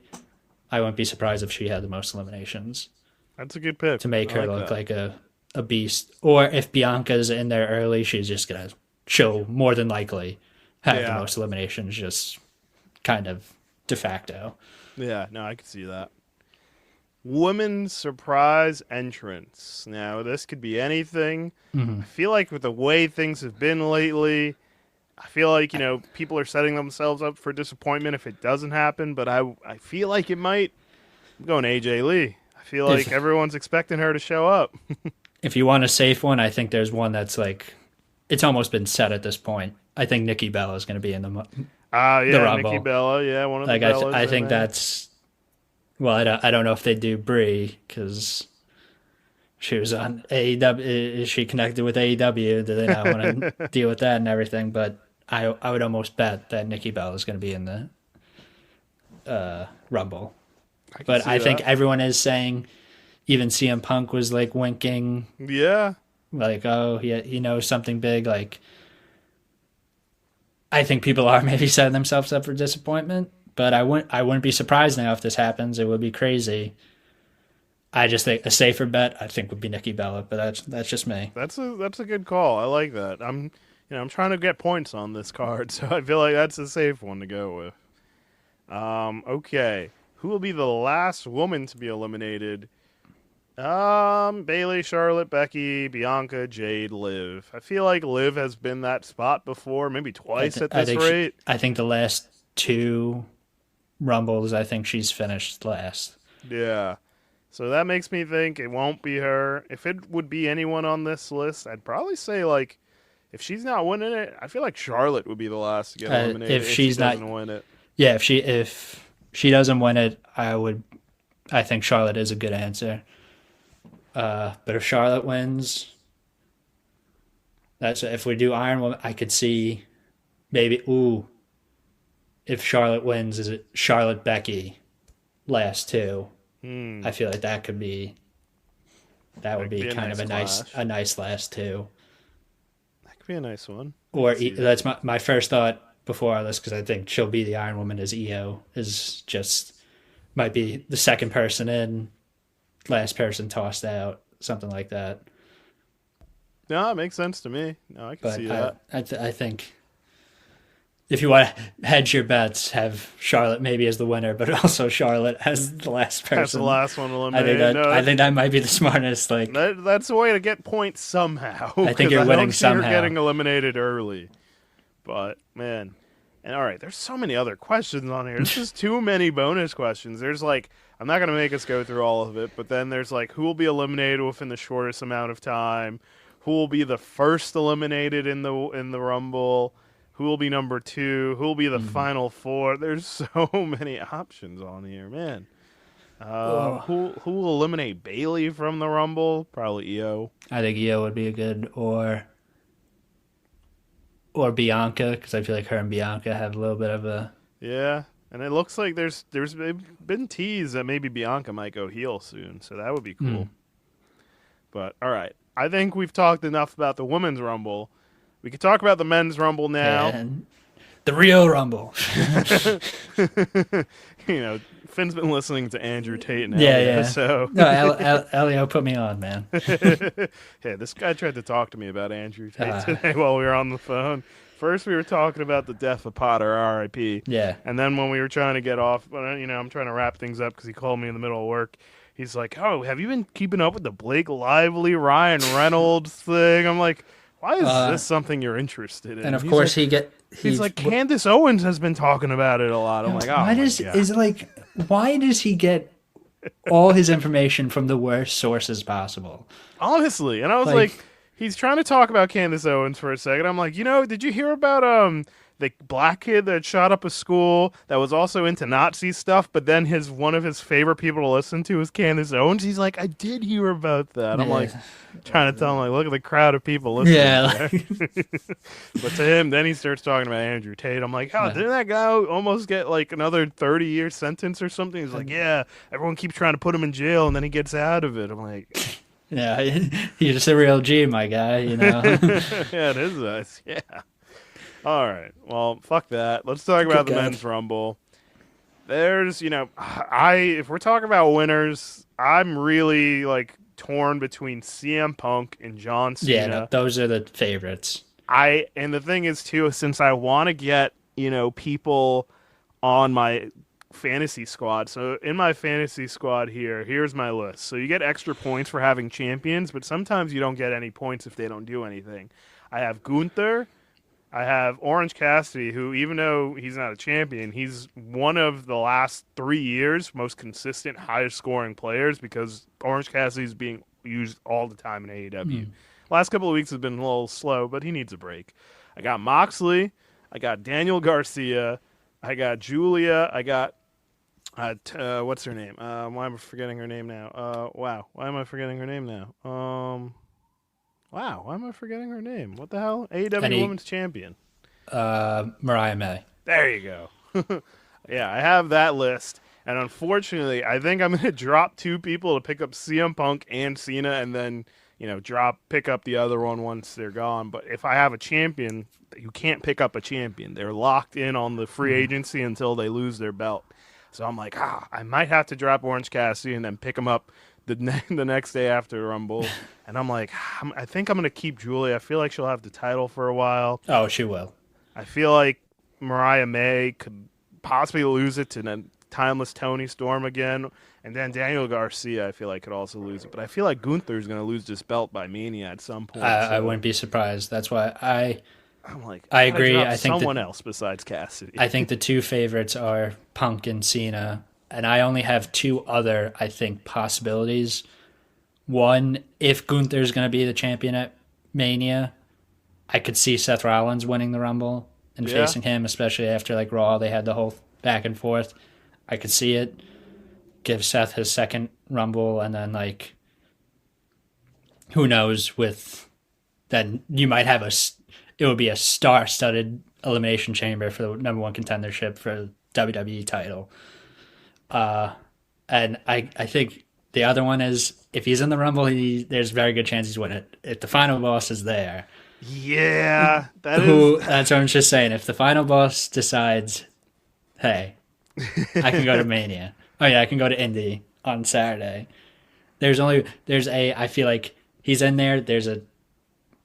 I wouldn't be surprised if she had the most eliminations that's a good pick to make her look that. like a beast. Or if Bianca's in there early, she's just gonna she'll more than likely have the most eliminations, just kind of de facto. Yeah, no, I could see that. Women's surprise entrance. Now, this could be anything. I feel like with the way things have been lately, I feel like, people are setting themselves up for disappointment if it doesn't happen, but I feel like it might. I'm going AJ Lee. I feel like everyone's expecting her to show up. If you want a safe one, I think there's one that's like, it's almost been set at this point. I think Nikki Bella is going to be in the Rumble. Nikki Bella, one of the Like Bellas I in think there. that's. Well, I don't know if they do Brie because she was on AEW. Is she connected with AEW? Do they not want to deal with that and everything? But I would almost bet that Nikki Bella is going to be in the Rumble. But I think everyone is saying, even CM Punk was like winking, Yeah. like, oh, he knows something big. Like, I think people are maybe setting themselves up for disappointment. But I wouldn't be surprised now if this happens. It would be crazy. I just think a safer bet I think would be Nikki Bella, but that's just me. That's a good call. I like that. I'm trying to get points on this card, so I feel like that's a safe one to go with. Okay. who will be the last woman to be eliminated? Bailey, Charlotte, Becky, Bianca, Jade, Liv. I feel like Liv has been that spot before, maybe twice at this rate. I think the last two Rumbles, I think she's finished last. Yeah. So that makes me think it won't be her. If it would be anyone on this list, I'd probably say, like, if she's not winning it, I feel like Charlotte would be the last to get eliminated If she doesn't win it. Yeah, if she doesn't win it, I think Charlotte is a good answer. But if Charlotte wins, if we do Iron Woman, I could see maybe if Charlotte wins, is it Charlotte Becky last two? I feel like that would be kind of a nice last two. That could be a nice one. Or that's my first thought before our list, because I think she'll be the Iron Woman, as Io is just might be the second person in, last person tossed out, something like that. No, it makes sense to me. No, I can see that. I think if you want to hedge your bets, have Charlotte maybe as the winner, but also Charlotte as the last person. That's the last one eliminated. I think that might be the smartest. Like that's a way to get points somehow. I think you're winning somehow. You're getting eliminated early. But man, and all right, there's so many other questions on here. There's just too many bonus questions. There's like, I'm not gonna make us go through all of it, but then there's like, who will be eliminated within the shortest amount of time? Who will be the first eliminated in the Rumble? Who will be number 2? Who will be the final 4? There's so many options on here, man. Who will eliminate Bailey from the Rumble? Probably Io. I think Io would be a good, or Bianca, because I feel like her and Bianca have a little bit of a... Yeah, and it looks like there's been teased that maybe Bianca might go heel soon, so that would be cool. But, all right. I think we've talked enough about the Women's Rumble. We could talk about the Men's Rumble now. And the Rio Rumble. Finn's been listening to Andrew Tate and Elio, yeah. So No, Elio put me on, man. Yeah, this guy tried to talk to me about Andrew Tate today while we were on the phone. First, we were talking about the death of Potter, R.I.P. Yeah. And then when we were trying to get off, I'm trying to wrap things up because he called me in the middle of work. He's like, "Oh, have you been keeping up with the Blake Lively, Ryan Reynolds thing?" I'm like, "Why is this something you're interested in?" And of course, like, he's like, Candace Owens has been talking about it a lot. I'm like, "Oh, why does he get all his information from the worst sources possible?" Honestly, and I was like, he's trying to talk about Candace Owens for a second. I'm like, did you hear about the black kid that shot up a school that was also into Nazi stuff, but then one of his favorite people to listen to is Candace Owens? He's like, I did hear about that. Yeah. I'm like, trying to tell him, like, look at the crowd of people listening. Yeah. But to him, then he starts talking about Andrew Tate. I'm like, didn't that guy almost get like another 30-year sentence or something? He's like, yeah, everyone keeps trying to put him in jail and then he gets out of it. I'm like, yeah, you're just a real G, my guy, Yeah, it is us. Yeah. All right. Well, fuck that. Let's talk about the Men's Rumble. There's, if we're talking about winners, I'm really like torn between CM Punk and John Cena. Yeah, no, those are the favorites. And the thing is too, since I want to get, people on my fantasy squad. So in my fantasy squad here's my list. So you get extra points for having champions, but sometimes you don't get any points if they don't do anything. I have Gunther. I have Orange Cassidy, who, even though he's not a champion, he's one of the last 3 years' most consistent, highest-scoring players because Orange Cassidy's being used all the time in AEW. Last couple of weeks have been a little slow, but he needs a break. I got Moxley. I got Daniel Garcia. I got Julia. I got, what's her name? Why am I forgetting her name now? Wow. Why am I forgetting her name now? Wow, why am I forgetting her name? What the hell? AEW Women's Champion. Mariah May. There you go. Yeah, I have that list. And unfortunately, I think I'm going to drop 2 people to pick up CM Punk and Cena and then, pick up the other one once they're gone. But if I have a champion, you can't pick up a champion. They're locked in on the free agency until they lose their belt. So I'm like, I might have to drop Orange Cassidy and then pick him up the next day after Rumble. And I'm like, I think I'm going to keep Julia. I feel like she'll have the title for a while. Oh, she will. I feel like Mariah May could possibly lose it to Timeless Tony Storm again, and then Daniel Garcia, I feel like, could also lose it. But I feel like Gunther's going to lose this belt by Mania at some point. I wouldn't be surprised. That's why I'm like, I agree. I think someone else besides Cassidy. I think the two favorites are Punk and Cena, and I only have two other, I think, possibilities. One, if Gunther's going to be the champion at Mania, I could see Seth Rollins winning the Rumble and facing him, especially after like Raw. They had the whole back and forth. I could see it. Give Seth his second Rumble, and then like, who knows? With then you might have it would be a star-studded elimination chamber for the number one contendership for the WWE title. And I think the other one is if he's in the Rumble, there's a very good chance he's winning it. If the final boss is there. Yeah, that's what I'm just saying. If the final boss decides, hey, I can go to Mania. Oh yeah, I can go to Indy on Saturday. I feel like he's in there. There's a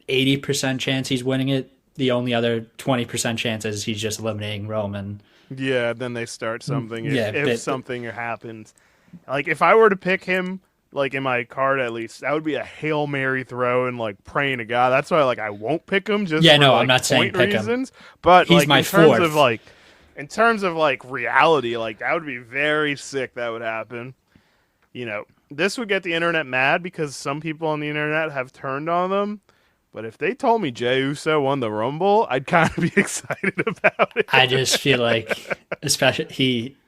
80% chance he's winning it. The only other 20% chance is he's just eliminating Roman. Yeah, then they start something if something happens. Like if I were to pick him, like in my card at least, that would be a Hail Mary throw and like praying to God. That's why I won't pick him just for, I'm not saying pick reasons. him. But he's like my in terms fourth. of like in terms of like reality, like that would be very sick. That would happen. You know, this would get the internet mad because some people on the internet have turned on them. But if they told me Jey Uso won the Rumble, I'd kind of be excited about it. I just feel like, especially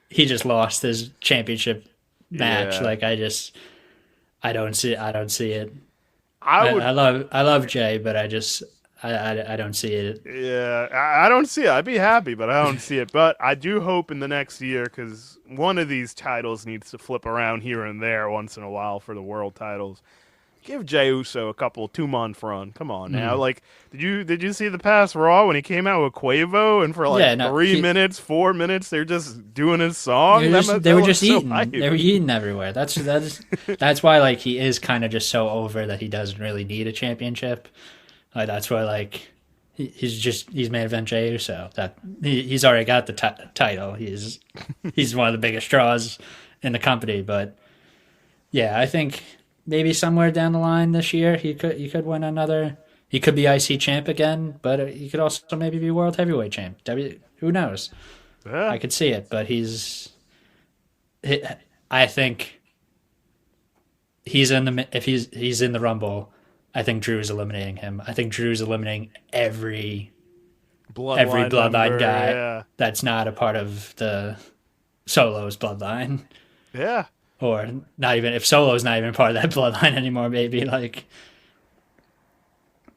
he just lost his championship match. Yeah. Like I don't see it. I love Jey, but I don't see it. Yeah, I don't see it. I'd be happy, but I don't see it. But I do hope in the next year, because one of these titles needs to flip around here and there once in a while for the world titles. Give Jey Uso a couple 2-month run. Come on now. Like, did you see the past Raw when he came out with Quavo and for like 3 minutes, 4 minutes, they're just doing his song? They were just eating. They were eating everywhere. That's why like he is kind of just so over that he doesn't really need a championship. Like that's why like he's main event Jey Uso. That he's already got the title. He's one of the biggest draws in the company. But yeah, I think maybe somewhere down the line this year he could win another. He could be IC champ again, but he could also maybe be world heavyweight champ. Who knows? Yeah. I could see it, but I think he's in the Rumble. I think Drew's eliminating him. I think Drew's eliminating every bloodline guy that's not a part of the Solo's bloodline. Yeah. Or not even, if Solo's not even part of that bloodline anymore, maybe. Like,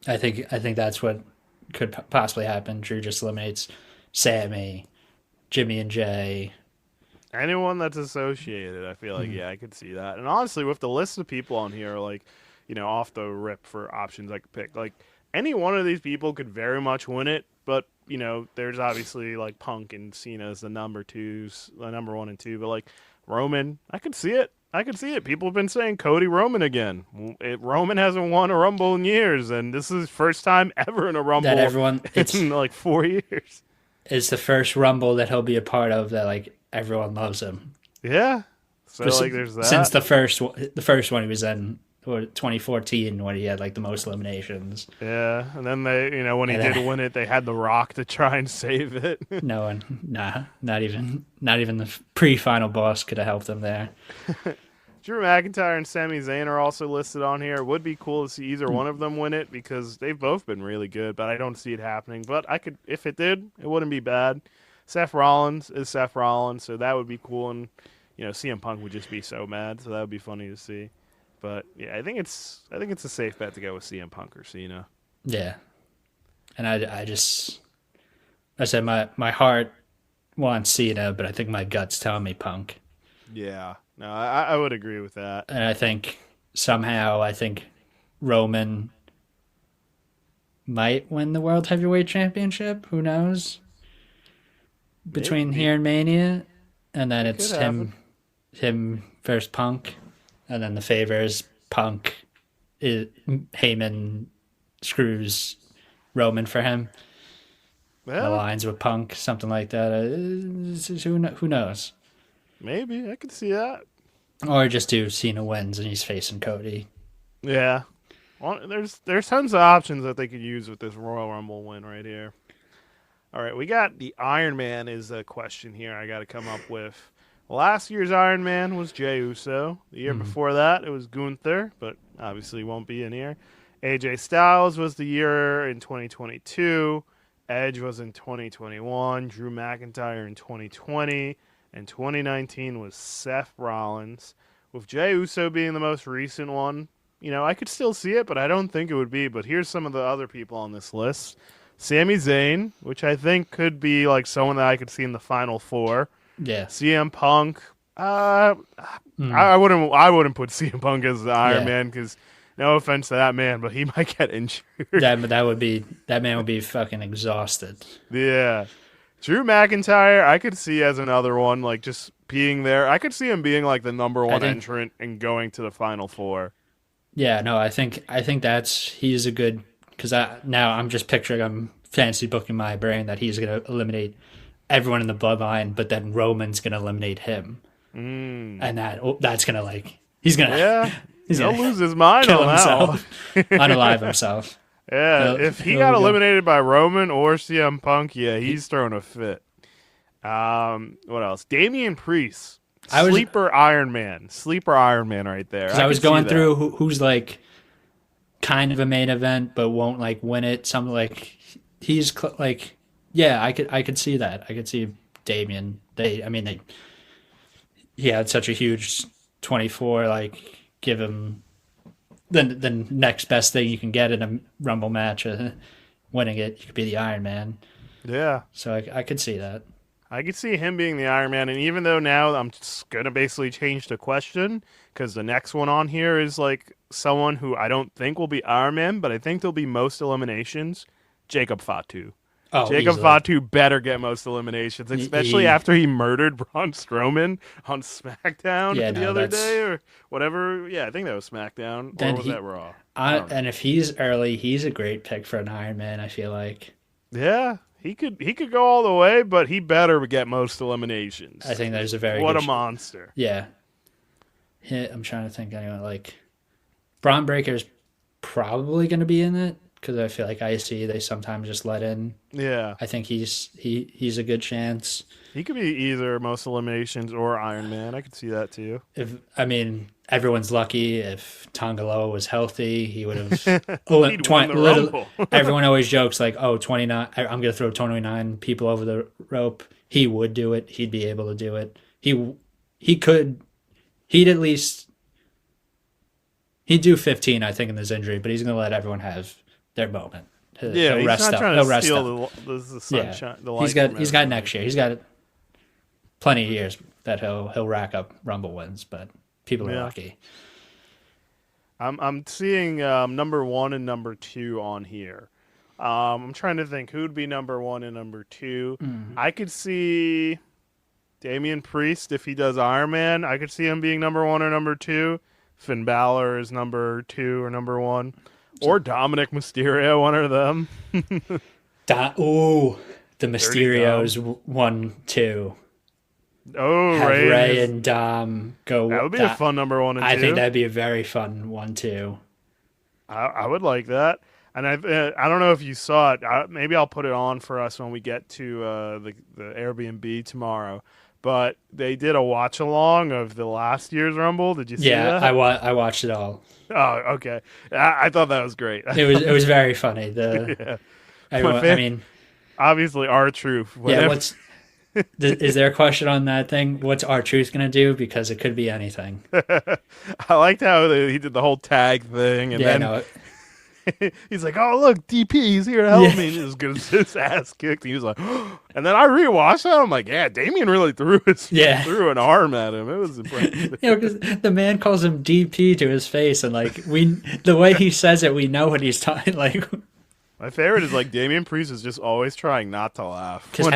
I think that's what could possibly happen. Drew just eliminates Sammy, Jimmy and Jay. Anyone that's associated, I feel like, I could see that. And honestly, with the list of people on here, like, you know, off the rip for options I could pick, like, any one of these people could very much win it, but, you know, there's obviously, like, Punk and Cena as the number 1 and 2, but, like, Roman, I could see it. People have been saying Cody Roman again. Roman hasn't won a Rumble in years, and this is his first time ever in a Rumble in, like, 4 years. It's the first Rumble that he'll be a part of that, like, everyone loves him. Yeah. So, like, there's that. Since the first one he was in, or 2014, when he had like the most eliminations. Yeah, and then they, you know, when he did win it, they had The Rock to try and save it. Not even the pre-final boss could have helped him there. Drew McIntyre and Sami Zayn are also listed on here. It would be cool to see either one of them win it because they've both been really good, but I don't see it happening. But if it did, it wouldn't be bad. Seth Rollins is Seth Rollins, so that would be cool, and you know, CM Punk would just be so mad, so that would be funny to see. But yeah, I think it's a safe bet to go with CM Punk or Cena. Yeah, and I said my heart wants Cena, but I think my gut's telling me Punk. Yeah, no, I would agree with that. And I think Roman might win the World Heavyweight Championship. Who knows? Between here and Mania, and then it's him versus Punk. And then the favor is Punk. Heyman screws Roman for him. Yeah. Aligns with Punk, something like that. Who knows? Maybe I could see that. Or just do Cena wins and he's facing Cody. Yeah. Well, there's tons of options that they could use with this Royal Rumble win right here. All right, we got the Iron Man is a question here I got to come up with. Last year's Iron Man was Jey Uso. The year before that, it was Gunther, but obviously won't be in here. AJ Styles was the year in 2022. Edge was in 2021. Drew McIntyre in 2020. And 2019 was Seth Rollins. With Jey Uso being the most recent one, I could still see it, but I don't think it would be. But here's some of the other people on this list. Sami Zayn, which I think could be like someone that I could see in the Final Four. Yeah. CM Punk. I wouldn't put CM Punk as the Iron Man because no offense to that man, but he might get injured. That man would be fucking exhausted. Yeah. Drew McIntyre, I could see as another one, like just being there. I could see him being like the number one entrant and going to the Final Four. Yeah, no, I think he's a good, because now I'm just picturing, I'm fantasy booking my brain that he's going to eliminate everyone in the bloodline, but then Roman's going to eliminate him. And that's going to he's going to he'll lose his mind kill on himself, unalive himself. Yeah, if he got eliminated by Roman or CM Punk, he's throwing a fit. What else? Damian Priest, sleeper Iron Man right there. I was going through who's like kind of a main event but won't like win it. Something like he's like, yeah, I could see that. I could see Damian. He had such a huge 24. Like, give him the next best thing you can get in a Rumble match. Winning it, you could be the Iron Man. Yeah. So I could see that. I could see him being the Iron Man, and even though now I'm just going to basically change the question, because the next one on here is like someone who I don't think will be Iron Man, but I think there'll be most eliminations, Jacob Fatu. Oh, Jacob easily. Fatu better get most eliminations, especially after he murdered Braun Strowman on SmackDown the other day or whatever. Yeah, I think that was SmackDown. Or was that Raw? And if he's early, he's a great pick for an Iron Man, I feel like. Yeah, he could go all the way, but he better get most eliminations. I think there's a very what a monster. Yeah. I'm trying to think anyone like Braun Breaker's probably going to be in it. Because I feel like IC they sometimes just let in. Yeah, I think he's a good chance. He could be either most eliminations or Iron Man. I could see that too. Everyone's lucky. If Tongaloa was healthy, he would have. Everyone always jokes like, "Oh, 29. I'm going to throw 29 people over the rope." He would do it. He'd be able to do it. He could. He'd at least. He'd do 15, I think, in this injury, but he's going to let everyone have their moment. He's not trying to steal the sunshine. Yeah. He's got next year. He's got plenty of years that he'll rack up Rumble wins, but people are lucky. I'm seeing number 1 and number 2 on here. I'm trying to think who'd be number 1 and number 2. I could see Damian Priest if he does Iron Man. I could see him being number 1 or number 2. Finn Balor is number 2 or number 1. Or Dominic Mysterio, one of them. The Mysterios 1-2. Oh, have Ray and Dom go. That would be a fun number 1 and 2. I think that'd be a very fun 1-2. I would like that. And I don't know if you saw it. Maybe I'll put it on for us when we get to the Airbnb tomorrow. But they did a watch along of the last year's Rumble. Did you see that? Yeah, I watched it all. Oh, okay. I thought that was great. It was very funny. Obviously, R-Truth. Yeah. Is there a question on that thing? What's R-Truth going to do? Because it could be anything. I liked how he did the whole tag thing, and he's like, "Oh, look, DP, he's here to help me." And he just gets his ass kicked. And he was like, and then I rewatched that. I'm like, yeah, Damian really threw an arm at him. It was impressive. Because the man calls him DP to his face, and like the way he says it, we know what he's talking. Like, my favorite is like Damian Priest is just always trying not to laugh. Because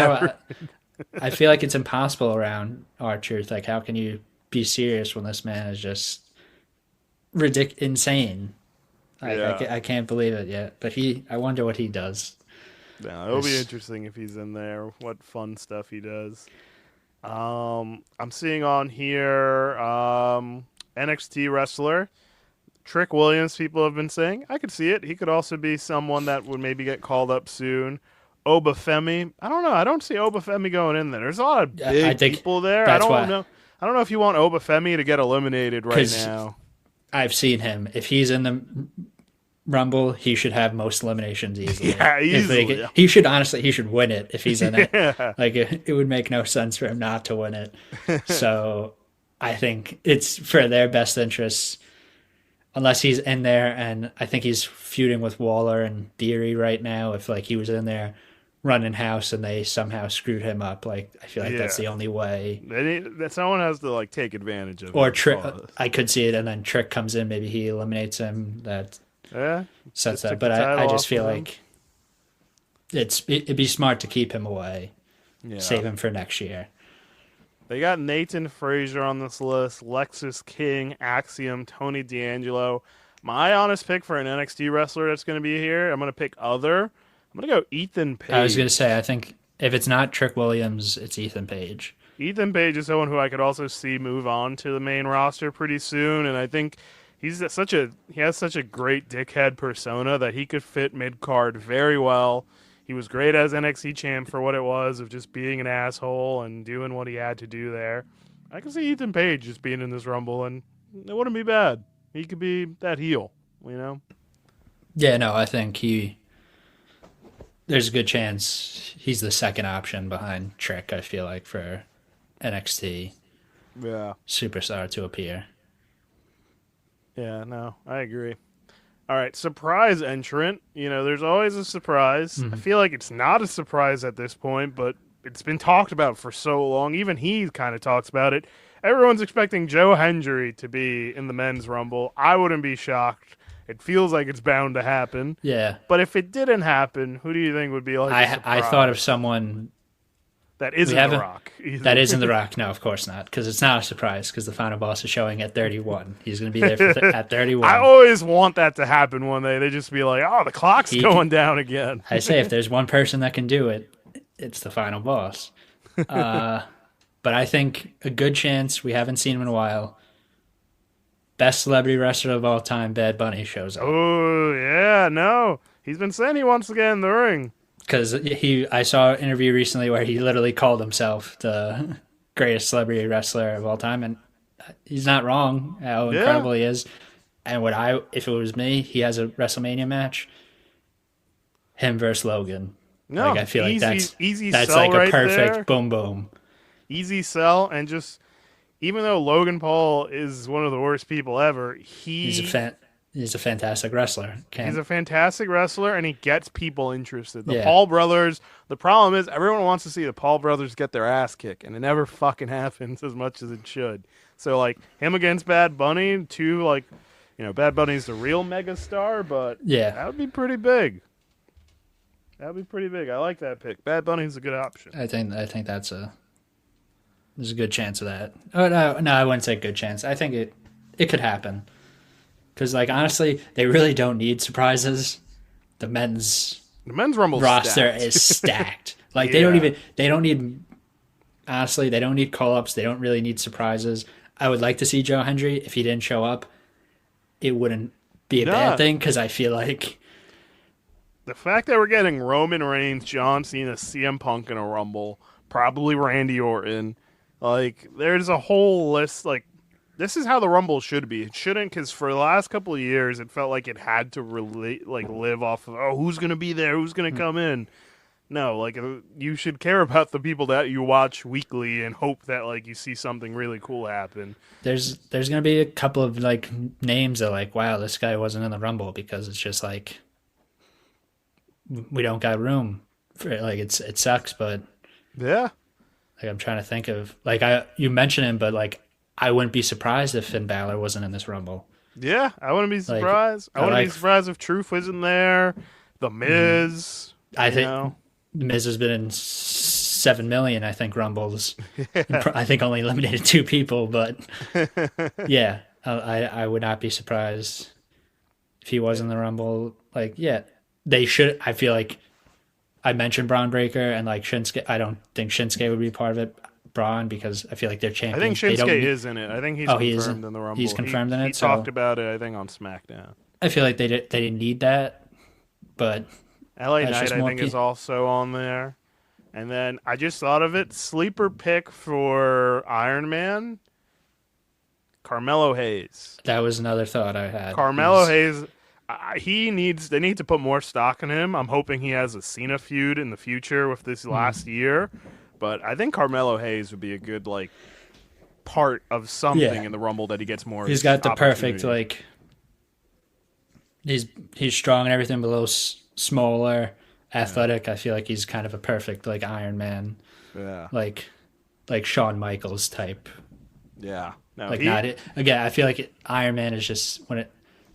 I feel like it's impossible around R-Truth. Like, how can you be serious when this man is just insane? I can't believe it yet, but I wonder what he does. Yeah, it'll be interesting if he's in there. What fun stuff he does. I'm seeing on here NXT wrestler Trick Williams. People have been saying I could see it. He could also be someone that would maybe get called up soon. Obafemi. I don't know. I don't see Obafemi going in there. There's a lot of I big think people there. I that's don't why. know. I don't know if you want Obafemi to get eliminated right 'Cause now. I've seen him. If he's in the Rumble, he should have most eliminations easily. Yeah, If they easily. get- he should honestly, he should win it if he's in it. Yeah. Like it would make no sense for him not to win it. So I think it's for their best interests, unless he's in there, and I think he's feuding with Waller and Theory right now. If like he was in there running house and they somehow screwed him up, like I feel like that's Yeah. the only way. That someone has to like take advantage of Or it. Trick, I could see it, and then Trick comes in, maybe he eliminates him. That Yeah. sets Took that. the But title I off just feel of him. like it'd be smart to keep him away, Yeah. save him for next year. They got Nathan Frazier on this list, Lexus King, Axiom, Tony D'Angelo. My honest pick for an NXT wrestler that's going to be here, I'm going to pick other. I'm going to go Ethan Page. I was gonna say, I think if it's not Trick Williams, it's Ethan Page. Ethan Page is someone who I could also see move on to the main roster pretty soon, and I think he has such a great dickhead persona that he could fit mid card very well. He was great as NXT champ for what it was of just being an asshole and doing what he had to do there. I can see Ethan Page just being in this Rumble, and it wouldn't be bad. He could be that heel, you know? Yeah, no, I think there's a good chance he's the second option behind Trick, I feel like, for NXT Yeah. superstar to appear. Yeah, no, I agree. All right, surprise entrant. You know, there's always a surprise. I feel like it's not a surprise at this point, but it's been talked about for so long. Even he kind of talks about it. Everyone's expecting Joe Hendry to be in the men's Rumble. I wouldn't be shocked. It feels like it's bound to happen. Yeah. But if it didn't happen, who do you think would be like a I surprise? thought of someone that isn't we haven't- The Rock. either. that isn't The Rock. No, of course not, because it's not a surprise, because the final boss is showing at 31. He's going to be there at 31. I always want that to happen one day. They just be like, "Oh, the clock's going down again." I say if there's one person that can do it, it's the final boss. But I think a good chance, we haven't seen him in a while, best celebrity wrestler of all time, Bad Bunny, shows up. Oh yeah, no, he's been saying he wants to get in the ring. Because I saw an interview recently where he literally called himself the greatest celebrity wrestler of all time, and he's not wrong how incredible he is. And if it was me, he has a WrestleMania match, him versus Logan. No, Like I feel like easy that's sell like a right perfect there. boom boom. Easy sell, and just even though Logan Paul is one of the worst people ever, He's a fantastic wrestler. he's a fantastic wrestler, and he gets people interested. The Yeah. Paul brothers. The problem is everyone wants to see the Paul brothers get their ass kicked, and it never fucking happens as much as it should. So like him against Bad Bunny, Bad Bunny's the real megastar, but Yeah. that would be pretty big. That would be pretty big. I like that pick. Bad Bunny's a good option. I think there's a good chance of that. Oh no, I wouldn't say good chance. I think it could happen. Because like honestly, they really don't need surprises. The men's The men's Rumble roster is stacked. Like they don't need call ups. They don't really need surprises. I would like to see Joe Hendry. If he didn't show up, it wouldn't be a bad thing, because I feel like the fact that we're getting Roman Reigns, John Cena, CM Punk in a Rumble, probably Randy Orton, like there's a whole list. Like this is how the Rumble should be. It shouldn't, because for the last couple of years, it felt like it had to live off of who's going to be there, who's going to come in. No, like you should care about the people that you watch weekly and hope that like you see something really cool happen. there's gonna be a couple of like names that like, wow, this guy wasn't in the Rumble, because it's just like we don't got room for it. Like it sucks, but Yeah. like I'm trying to think of like you mentioned him, but like I wouldn't be surprised if Finn Balor wasn't in this Rumble. Yeah, I wouldn't be surprised. I wouldn't be surprised if Truth isn't there. The Miz. I think know. The Miz has been in 7 million, I think, Rumbles. I think only eliminated 2 people, but yeah, I would not be surprised if he was in the Rumble. Like, yeah, they should. I feel like I mentioned Braun Breaker and like Shinsuke. I don't think Shinsuke would be part of it. Braun because I feel like they're I champions. think They don't Shinsuke need- is in it. I think he's Oh, he is confirmed in the Rumble. he's confirmed in it, He so- talked about it, I think, on SmackDown. I feel like they didn't need that, but LA That's Knight, just I more think, is also on there. And then I just thought of it. Sleeper pick for Iron Man, Carmelo Hayes. that was another thought I had. Carmelo He's- Hayes, they need to put more stock in him. I'm hoping he has a Cena feud in the future with this last year. But I think Carmelo Hayes would be a good, like, part of something Yeah. in the Rumble that he gets more. He's got the perfect, opportunity. like, he's strong and everything, but a little smaller, athletic. I feel like he's kind of a perfect, like, Iron Man, Yeah. like Shawn Michaels type. Yeah. No, Like, again, I feel like Iron Man is just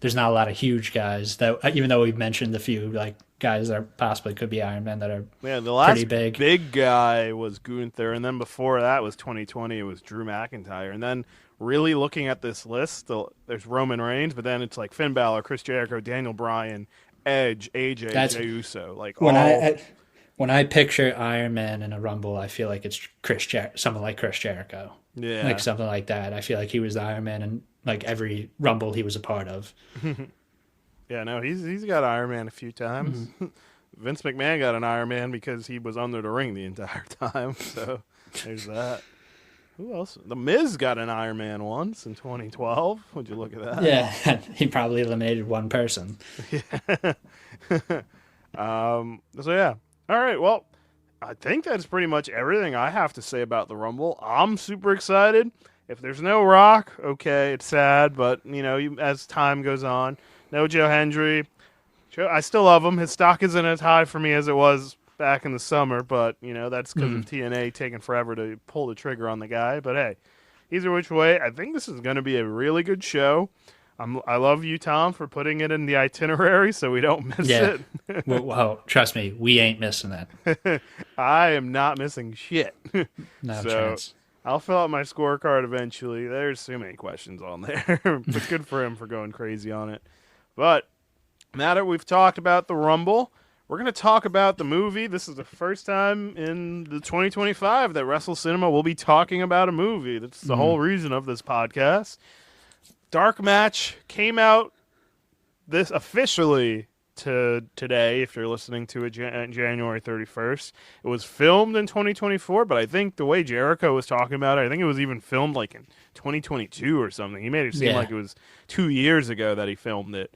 there's not a lot of huge guys that, even though we've mentioned a few, like, guys that possibly could be Iron Man that are the last pretty big. guy was Gunther, and then before that was 2020. It was Drew McIntyre, and then really looking at this list, there's Roman Reigns, but then it's like Finn Balor, Chris Jericho, Daniel Bryan, Edge, AJ, Jey Uso. Like When I picture Iron Man in a Rumble, I feel like it's someone like Chris Jericho. Yeah. Like something like that. I feel like he was the Iron Man in like every Rumble he was a part of. Yeah, no, he's got Iron Man a few times. Vince McMahon got an Iron Man because he was under the ring the entire time. So there's that. Who else? The Miz got an Iron Man once in 2012. Would you look at that? Yeah, he probably eliminated one person. So yeah. All right. Well, I think that's pretty much everything I have to say about the Rumble. I'm super excited. If there's no Rock, okay, it's sad, but as time goes on, no Joe Hendry. I still love him. His stock isn't as high for me as it was back in the summer, but that's because of TNA taking forever to pull the trigger on the guy. But hey, either which way, I think this is going to be a really good show. I love you, Tom, for putting it in the itinerary so we don't miss it. Well, trust me, we ain't missing that. I am not missing shit. No So, chance. I'll fill out my scorecard eventually. There's too many questions on there. But good for him for going crazy on it. But now that we've talked about the Rumble, we're going to talk about the movie. This is the first time in the 2025 that Wrestle Cinema will be talking about a movie. That's the whole reason of this podcast. Dark Match came out this officially to today, if you're listening to it January 31st. It was filmed in 2024, but I think the way Jericho was talking about it, I think it was even filmed like in 2022 or something. He made it seem like it was 2 years ago that he filmed it.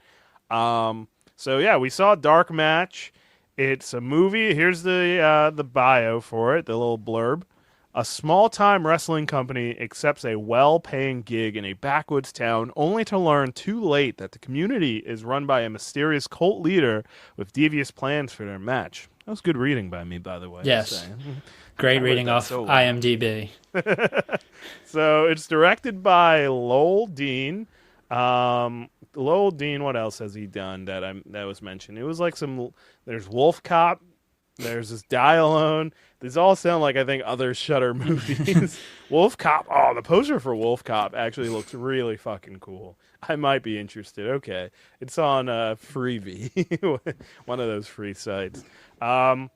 So yeah, we saw Dark Match. It's a movie. Here's the bio for it, the little blurb. A small-time wrestling company accepts a well-paying gig in a backwoods town only to learn too late that the community is run by a mysterious cult leader with devious plans for their match. That was good reading by me, by the way. Yes. Great reading off IMDb. So it's directed by Lowell Dean. Lowell Dean, what else has he done that was mentioned? It was like there's Wolf Cop, there's this Die Alone. These all sound like, I think, other Shudder movies. Wolf Cop. Oh, the poster for Wolf Cop actually looks really fucking cool. I might be interested. Okay. It's on Freevee, one of those free sites. And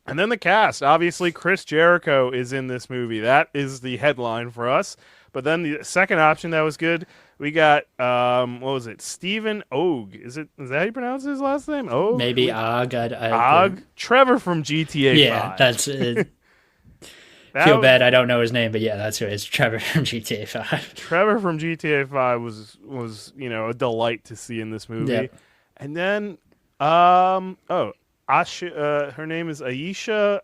then the cast. Obviously, Chris Jericho is in this movie. That is the headline for us. But then the second option that was good, we got, what was it? Stephen Ogg. Is that how you pronounce his last name? Ogg? Maybe Ogg. Ogg? Trevor from GTA 5. Yeah, that's it. Feel bad I don't know his name, but yeah, that's who it is. Trevor from GTA 5. Trevor from GTA 5 was a delight to see in this movie. Yep. And then, her name is Aisha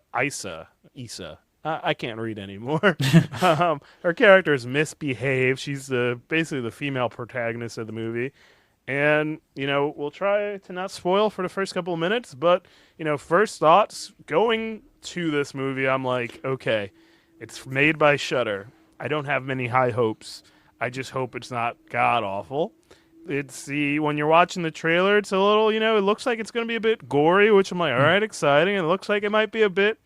Issa. I can't read anymore. Her character is Misbehave. She's basically the female protagonist of the movie. And, we'll try to not spoil for the first couple of minutes, but, first thoughts, going to this movie, I'm like, okay, it's made by Shudder. I don't have many high hopes. I just hope it's not god-awful. When you're watching the trailer, it's a little, it looks like it's going to be a bit gory, which I'm like, all right, exciting. And it looks like it might be a bit,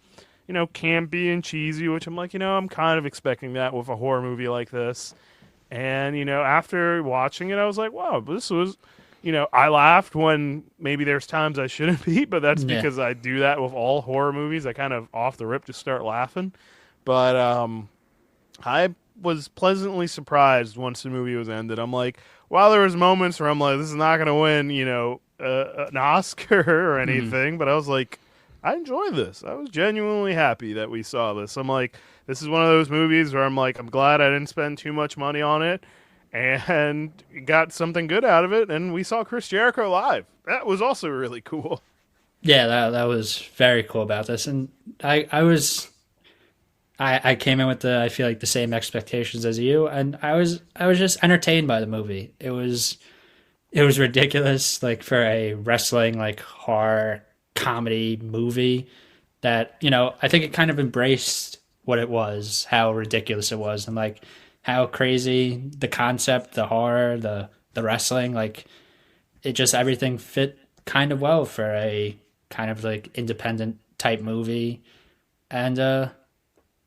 campy and cheesy, which I'm like, I'm kind of expecting that with a horror movie like this. And, after watching it, I was like, wow, this was, I laughed when maybe there's times I shouldn't be, but that's because I do that with all horror movies. I kind of off the rip just start laughing. But, I was pleasantly surprised once the movie was ended. I'm like, while there was moments where I'm like, this is not going to win, an Oscar or anything, but I was like, I enjoy this. I was genuinely happy that we saw this. I'm like, this is one of those movies where I'm like, I'm glad I didn't spend too much money on it and got something good out of it. And we saw Chris Jericho live. That was also really cool. Yeah, that was very cool about this, and I came in with I feel like the same expectations as you, and I was just entertained by the movie. It was ridiculous, like for a wrestling like horror comedy movie that, I think it kind of embraced what it was, how ridiculous it was, and like how crazy the concept, the horror, the wrestling, like it just everything fit kind of well for a kind of like independent type movie. And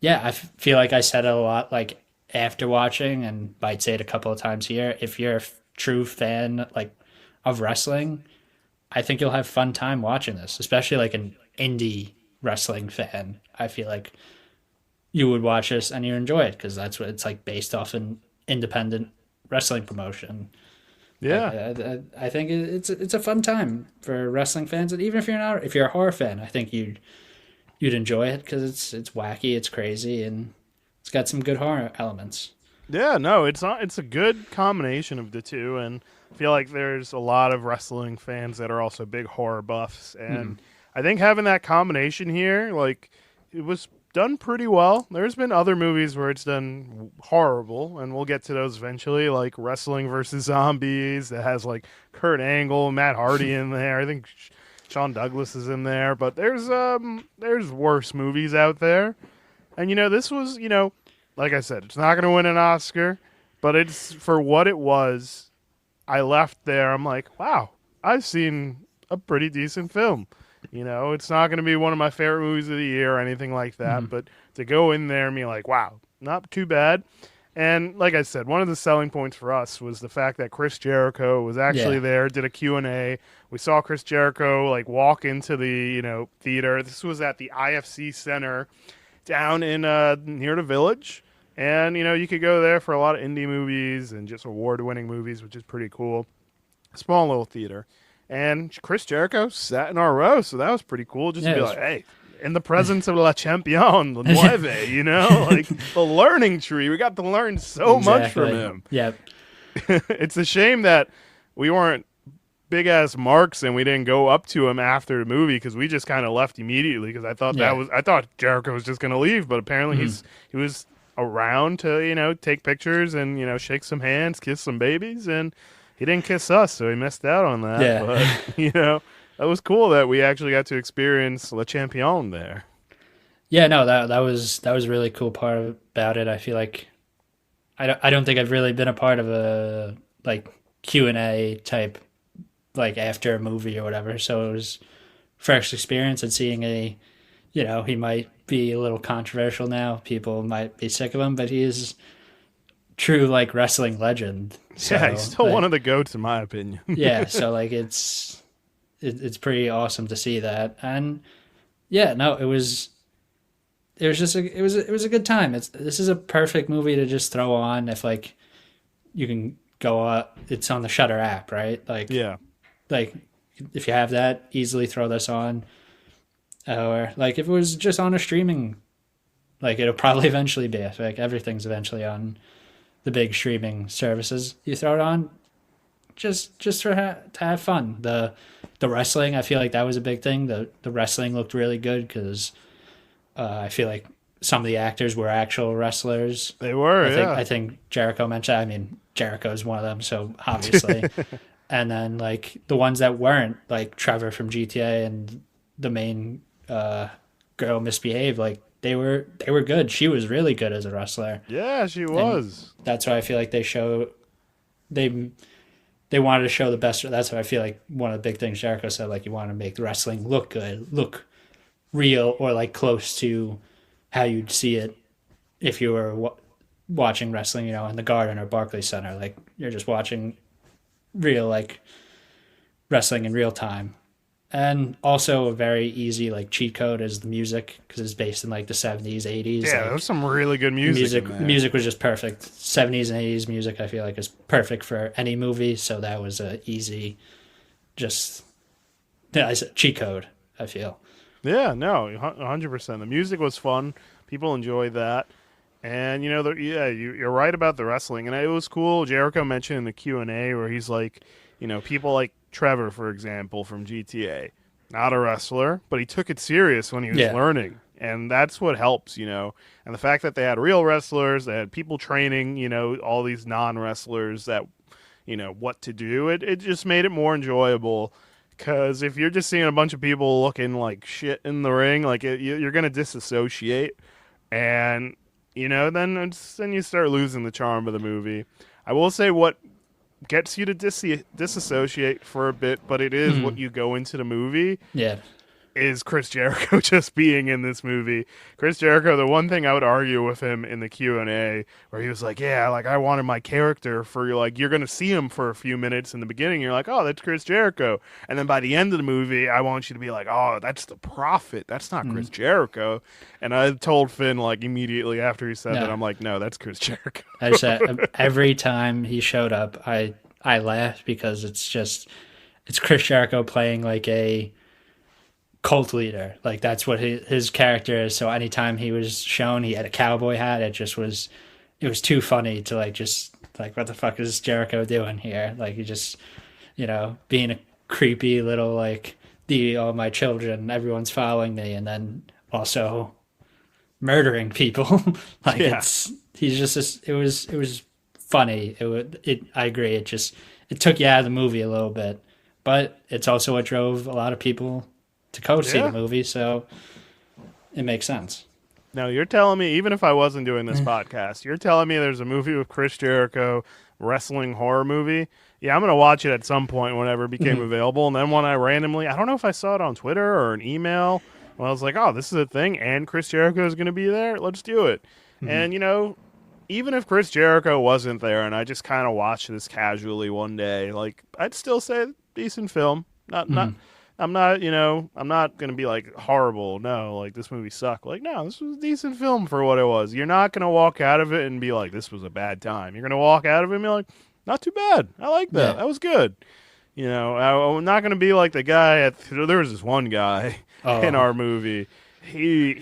yeah, feel like I said it a lot like after watching, and might say it a couple of times here. If you're a true fan like of wrestling, I think you'll have fun time watching this, especially like an indie wrestling fan. I feel like you would watch this and you enjoy it because that's what it's like, based off an independent wrestling promotion. Yeah. I think it's a fun time for wrestling fans, and even if you're a horror fan, I think you'd enjoy it because it's wacky, it's crazy, and it's got some good horror elements. Yeah, no, it's not. It's a good combination of the two, and I feel like there's a lot of wrestling fans that are also big horror buffs, and I think having that combination here, like, it was done pretty well. There's been other movies where it's done horrible, and we'll get to those eventually, like Wrestling versus Zombies that has like Kurt Angle, Matt Hardy in there. I think Sean Douglas is in there, but there's worse movies out there, and this was like I said, it's not going to win an Oscar, but it's for what it was. I left there. I'm like, wow, I've seen a pretty decent film. It's not going to be one of my favorite movies of the year or anything like that, but to go in there and be like, wow, not too bad. And like I said, one of the selling points for us was the fact that Chris Jericho was actually there, did a Q&A. We saw Chris Jericho like walk into the, theater. This was at the IFC Center down in near the Village. And, you could go there for a lot of indie movies and just award-winning movies, which is pretty cool. Small little theater. And Chris Jericho sat in our row, so that was pretty cool. Just to be like, hey, in the presence of La Champion, the Nueve, like the learning tree. We got to learn so much from him. Yep. It's a shame that we weren't big-ass marks and we didn't go up to him after the movie because we just kind of left immediately because I thought Jericho was just going to leave, but apparently he was around to, take pictures and, shake some hands, kiss some babies, and he didn't kiss us, so he missed out on that. Yeah. But, that was cool that we actually got to experience Le Champion there. Yeah, no, that was a really cool part about it. I feel like I don't think I've really been a part of a like Q&A type like after a movie or whatever. So it was fresh experience, and seeing he might be a little controversial now. People might be sick of him, but he is true like wrestling legend. So, yeah, he's still one of the GOATs in my opinion. Yeah, so like it's pretty awesome to see that. And yeah, no, it was just it was a good time. This is a perfect movie to just throw on if like you can go it's on the Shudder app, right? Like yeah. Like if you have that, easily throw this on. Or like if it was just on a streaming, like it'll probably eventually be. I feel like everything's eventually on the big streaming services. You throw it on just to have fun. The wrestling, I feel like that was a big thing. The wrestling looked really good because I feel like some of the actors were actual wrestlers. They were, I think Jericho mentioned. I mean, Jericho's one of them, so obviously. And then like the ones that weren't, like Trevor from GTA and the main girl Misbehave, like they were good. She was really good as a wrestler. Yeah, she was. And that's why I feel like they wanted to show the best. That's why I feel like one of the big things Jericho said, like you want to make the wrestling look good, look real, or like close to how you'd see it if you were watching wrestling, in the Garden or Barclays Center. Like you're just watching real like wrestling in real time. And also a very easy like cheat code is the music because it's based in like the 70s, 80s. Yeah, like, there was some really good music. in there. music was just perfect. 70s and 80s music I feel like is perfect for any movie, so that was a easy just I said cheat code, I feel. Yeah, no, 100%. The music was fun. People enjoyed that. And, you're right about the wrestling. And it was cool. Jericho mentioned in the Q&A where he's like, people like Trevor, for example, from GTA. Not a wrestler, but he took it serious when he was learning. And that's what helps, And the fact that they had real wrestlers, they had people training, all these non-wrestlers that, what to do. It just made it more enjoyable. Because if you're just seeing a bunch of people looking like shit in the ring, like you're going to disassociate. And, then you start losing the charm of the movie. I will say what gets you to disassociate for a bit, but it is what you go into the movie. Yeah. Is Chris Jericho just being in this movie. Chris Jericho, the one thing I would argue with him in the Q&A where he was like, yeah, like I wanted my character for like, you're going to see him for a few minutes in the beginning. You're like, oh, that's Chris Jericho. And then by the end of the movie, I want you to be like, oh, that's the Prophet. That's not Chris Jericho. And I told Finn like immediately after he said that, I'm like, no, that's Chris Jericho. I said every time he showed up, I laughed because it's Chris Jericho playing like a cult leader. Like that's what his character is. So anytime he was shown, he had a cowboy hat. It was too funny to like just like what the fuck is Jericho doing here? Like he just being a creepy little like all my children, everyone's following me, and then also murdering people. Like he's just it was funny. I agree. It took you out of the movie a little bit, but it's also what drove a lot of people to go see the movie, so it makes sense. Now, you're telling me, even if I wasn't doing this podcast, you're telling me there's a movie with Chris Jericho, wrestling horror movie? Yeah, I'm going to watch it at some point whenever it became available. And then when I don't know if I saw it on Twitter or an email, when I was like, oh, this is a thing, and Chris Jericho is going to be there? Let's do it. And, even if Chris Jericho wasn't there and I just kind of watched this casually one day, like, I'd still say decent film. I'm not going to be like horrible. No, like this movie sucked. Like, no, this was a decent film for what it was. You're not going to walk out of it and be like, this was a bad time. You're going to walk out of it and be like, not too bad. I like that. That was good. I'm not going to be like the guy there was this one guy in our movie. He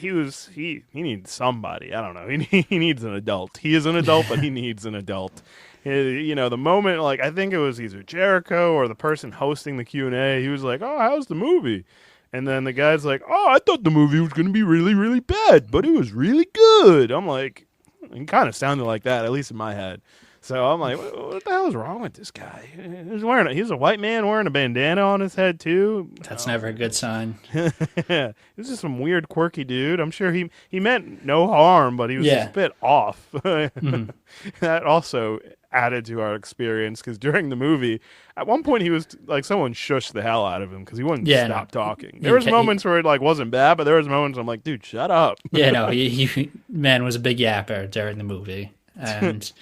needs somebody. I don't know. He needs an adult. He is an adult, but he needs an adult. The moment, like, I think it was either Jericho or the person hosting the Q&A, he was like, oh, how's the movie? And then the guy's like, oh, I thought the movie was going to be really, really bad, but it was really good. I'm like, it kind of sounded like that, at least in my head. So I'm like, what the hell is wrong with this guy? He's a white man wearing a bandana on his head, too. That's never a good sign. This is some weird, quirky dude. I'm sure he meant no harm, but he was just a bit off. That also added to our experience, because during the movie, at one point he was like, someone shushed the hell out of him because he wouldn't stop talking. There was moments where it like wasn't bad, but there was moments I'm like, dude, shut up. He man was a big yapper during the movie, and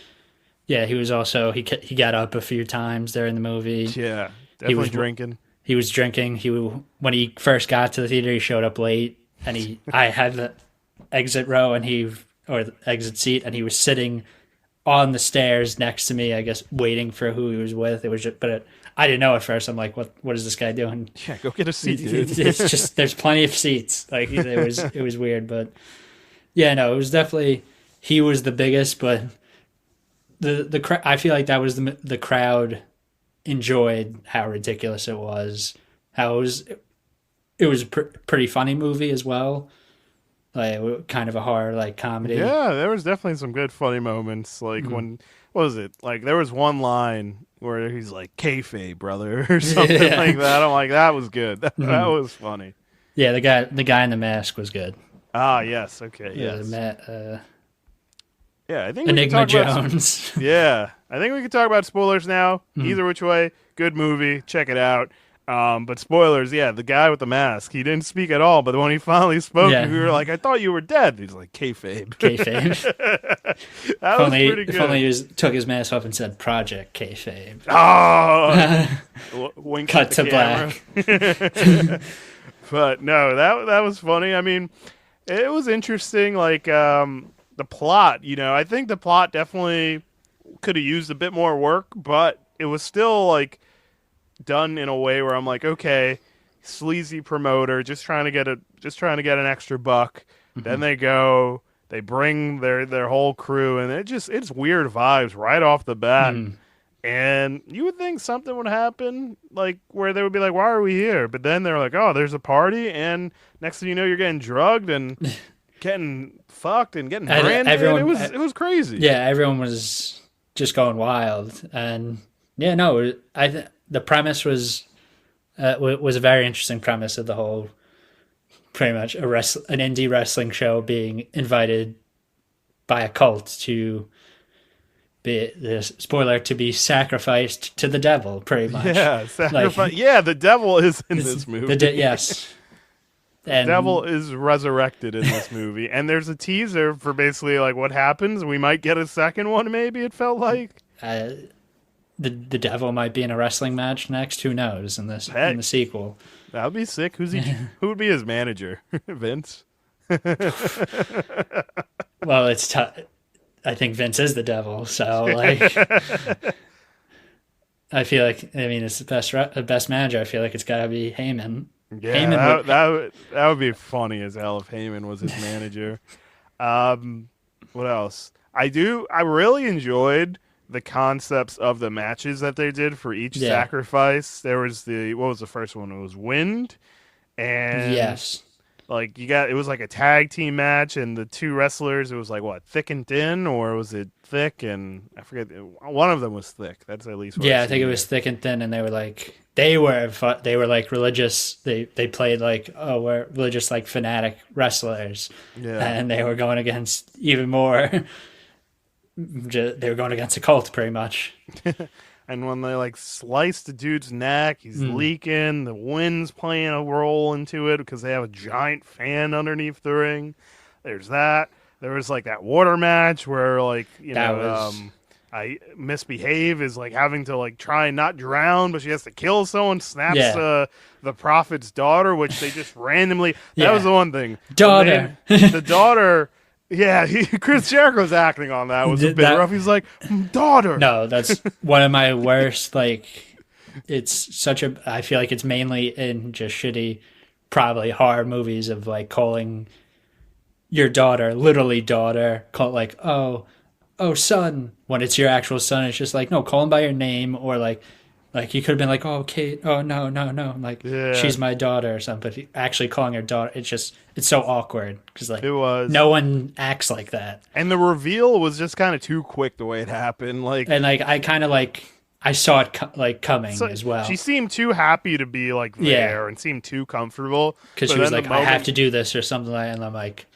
he was also he got up a few times during the movie. Yeah, definitely drinking. He was drinking. When he first got to the theater, he showed up late, and I had the exit row or the exit seat, and he was sitting on the stairs next to me, I guess, waiting for who he was with. It was I didn't know at first. I'm like, what is this guy doing? Yeah, go get a seat, dude. It's just there's plenty of seats. Like it was weird, but it was definitely he was the biggest, but the I feel like that was the crowd enjoyed how ridiculous it was. How it was a pretty funny movie as well. Like kind of a horror like comedy. Yeah, there was definitely some good funny moments. Like when what was it? Like there was one line where he's like "kayfabe, brother" or something like that. I'm like, that was good. That was funny. Yeah, the guy in the mask was good. Ah, yes. Okay. Yes. I think Enigma Jones. I think we can talk about spoilers now. Either which way, good movie. Check it out. But spoilers, yeah, the guy with the mask, he didn't speak at all. But when he finally spoke, Yeah. we were like, I thought you were dead. He's like, kayfabe. Kayfabe. That was pretty good. If only he took his mask off and said Project Kayfabe. Oh, wink Cut at to the camera. black. But no, that was funny. I mean, it was interesting. Like the plot, I think the plot definitely could have used a bit more work, but it was still like done in a way where I'm like, okay, sleazy promoter, just trying to get an extra buck. Then they bring their whole crew, and it's weird vibes right off the bat. And you would think something would happen, like where they would be like, "Why are we here?" But then they're like, "Oh, there's a party," and next thing you know, you're getting drugged and getting fucked and getting branded. It was crazy. Yeah, everyone was just going wild, and yeah, no, the premise was a very interesting premise of the whole, pretty much an indie wrestling show being invited by a cult to be to be sacrificed to the devil, pretty much. Yeah, sacrifice. Yeah, the devil is in this movie. Yes. The devil is resurrected in this movie, and there's a teaser for basically like what happens. We might get a second one, maybe. It felt like the devil might be in a wrestling match next. Who knows? In the sequel, that would be sick. Who would be his manager? Vince. Well, it's I think Vince is the devil, so like, I feel like it's the best manager. I feel like it's got to be Heyman. Yeah, Heyman that would be funny as hell if Heyman was his manager. What else? I really enjoyed the concepts of the matches that they did for each sacrifice. There was what was the first one? It was Wind, and yes, like it was like a tag team match, and the two wrestlers, it was like what, Thick and Thin, or was it Thick and I forget. One of them was Thick. That's at least what I think it was Thick and Thin, and they were like religious. They played like, oh, we're religious, like fanatic wrestlers, and they were going against even more. They were going against a cult, pretty much. And when they like slice the dude's neck, he's leaking. The wind's playing a role into it because they have a giant fan underneath the ring. There's that. There was like that water match where like I Misbehave is like having to like try and not drown, but she has to kill someone. Snaps the prophet's daughter, which they just randomly. That was the one thing. Daughter. The daughter. Yeah, Chris Jericho's acting on that was a bit rough. He's like, daughter. No, that's one of my worst. Like, it's such a. I feel like it's mainly in just shitty, probably horror movies of like calling your daughter, literally daughter, call like, oh son, when it's your actual son. It's just like, no, call him by your name, or like you could have been like, oh Kate, oh no, like she's my daughter or something. But actually calling her daughter, it's so awkward because like it was. No one acts like that, and the reveal was just kind of too quick the way it happened. Like, and like I kind of like I saw it coming as well. She seemed too happy to be like there and seemed too comfortable because she was like, I have to do this or something like that, and I'm like,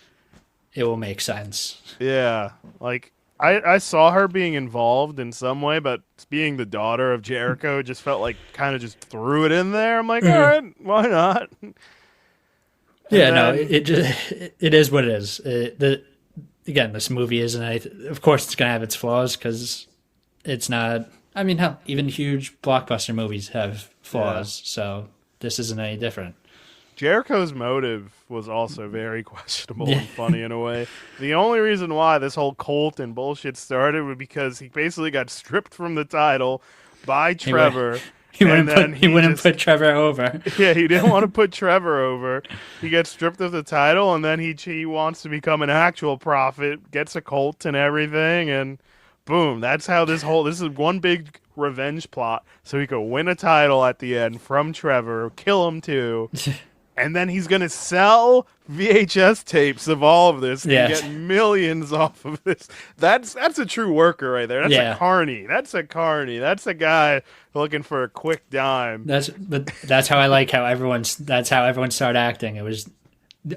it will make sense. Yeah, like. I saw her being involved in some way, but being the daughter of Jericho just felt like kind of just threw it in there. I'm like, all right, why not? It is what it is. Again, this movie isn't. Of course, it's gonna have its flaws because it's not. I mean, hell, even huge blockbuster movies have flaws, so this isn't any different. Jericho's motive was also very questionable and funny in a way. The only reason why this whole cult and bullshit started was because he basically got stripped from the title by Trevor. He wouldn't put Trevor over. Yeah, he didn't want to put Trevor over. He gets stripped of the title, and then he wants to become an actual prophet, gets a cult and everything, and boom, that's how this is one big revenge plot, so he could win a title at the end from Trevor, kill him too. And then he's going to sell VHS tapes of all of this and get millions off of this. That's a true worker right there. That's a carny. That's a guy looking for a quick dime. That's how I like how everyone started acting. It was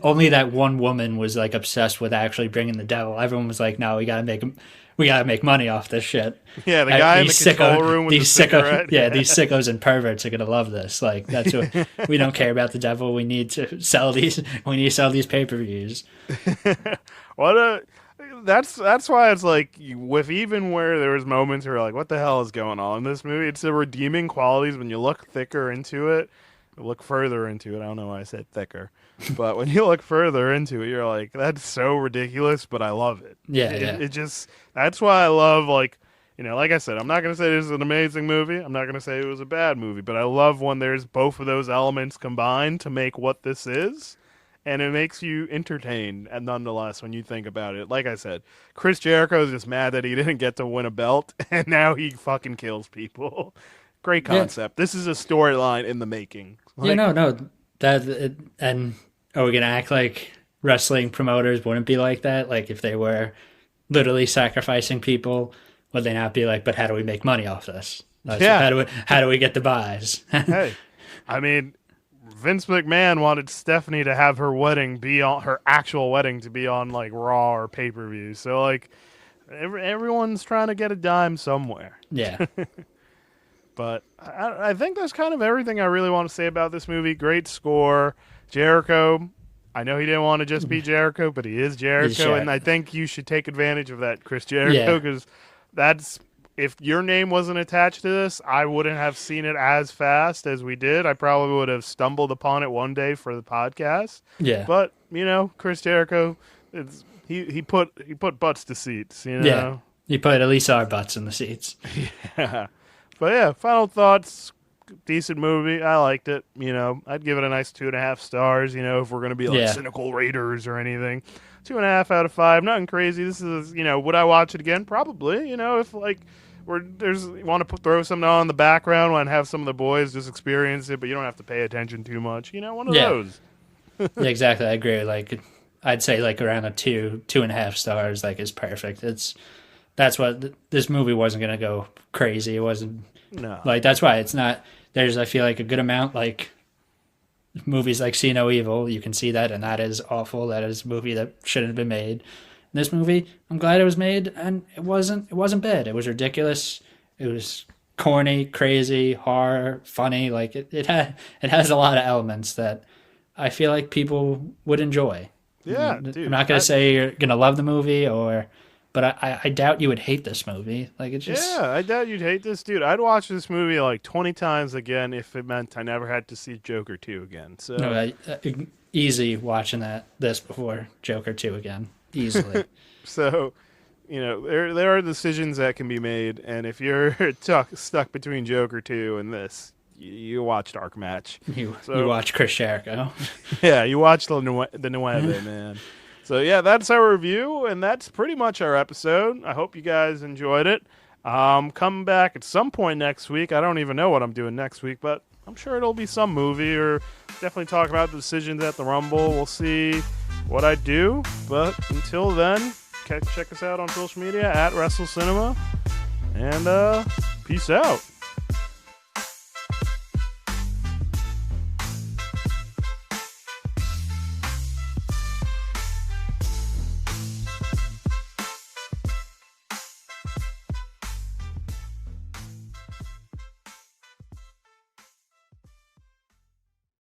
only that one woman was like obsessed with actually bringing the devil. Everyone was like, no, we got to make him. we gotta make money off this shit. Yeah, the guy in the control room with the cigarette. These sickos and perverts are gonna love this. Like that's what we don't care about the devil. We need to sell these. We need to sell these pay-per-views. That's why it's like with even where there was moments where you're like, what the hell is going on in this movie? It's the redeeming qualities when you look thicker into it, look further into it. I don't know why I said thicker, but when you look further into it, you're like, that's so ridiculous, but I love it. It just that's why I love like I said, I'm not gonna say this is an amazing movie. I'm not gonna say it was a bad movie, but I love when there's both of those elements combined to make what this is. And it makes you entertained, and nonetheless, when you think about it. Like I said, Chris Jericho is just mad that he didn't get to win a belt, and now he fucking kills people. Great concept. Yeah. This is a storyline in the making. And are we going to act like wrestling promoters wouldn't be like that? Like, if they were literally sacrificing people, would they not be like, but how do we make money off this? How do we get the buys? Hey, I mean... Vince McMahon wanted Stephanie to have her wedding be on her actual wedding to be on like Raw or pay-per-view. So like everyone's trying to get a dime somewhere. Yeah. But I think that's kind of everything I really want to say about this movie. Great score. Jericho. I know he didn't want to just be Jericho, but he is Jericho. And I think you should take advantage of that, Chris Jericho, because that's... If your name wasn't attached to this, I wouldn't have seen it as fast as we did. I probably would have stumbled upon it one day for the podcast. Yeah. But, Chris Jericho, he put butts to seats, Yeah. He put at least our butts in the seats. Yeah. But yeah, final thoughts. Decent movie. I liked it. I'd give it a nice 2.5 stars, if we're going to be like cynical raters or anything. 2.5 out of 5. Nothing crazy. This is, would I watch it again? Probably. If like... you want to throw something on in the background and have some of the boys just experience it, but you don't have to pay attention too much. One of those. Yeah, exactly. I agree. Like, I'd say like around a 2.5 stars, like is perfect. That's what this movie wasn't going to go crazy. It wasn't. No. Like, that's why it's not. There's, I feel like, a good amount, like movies like See No Evil. You can see that, and that is awful. That is a movie that shouldn't have been made. This movie, I'm glad it was made, and it wasn't bad. It was ridiculous. It was corny, crazy, horror, funny. Like it has a lot of elements that I feel like people would enjoy. Yeah, dude. I'm not gonna say you're gonna love the movie, but I doubt you would hate this movie. Like it's just I doubt you'd hate this, dude. I'd watch this movie like 20 times again if it meant I never had to see Joker 2 again. So easy watching this before Joker 2 again. Easily. So, there are decisions that can be made, and if you're stuck between Joker 2 and this, you watch Dark Match. You watch Chris Jericho. Yeah, you watch the Nueve, man. So, yeah, that's our review, and that's pretty much our episode. I hope you guys enjoyed it. Come back at some point next week. I don't even know what I'm doing next week, but I'm sure it'll be some movie, or definitely talk about the decisions at the Rumble. We'll see what I do, but until then, check us out on social media at WrestleCinema, and peace out.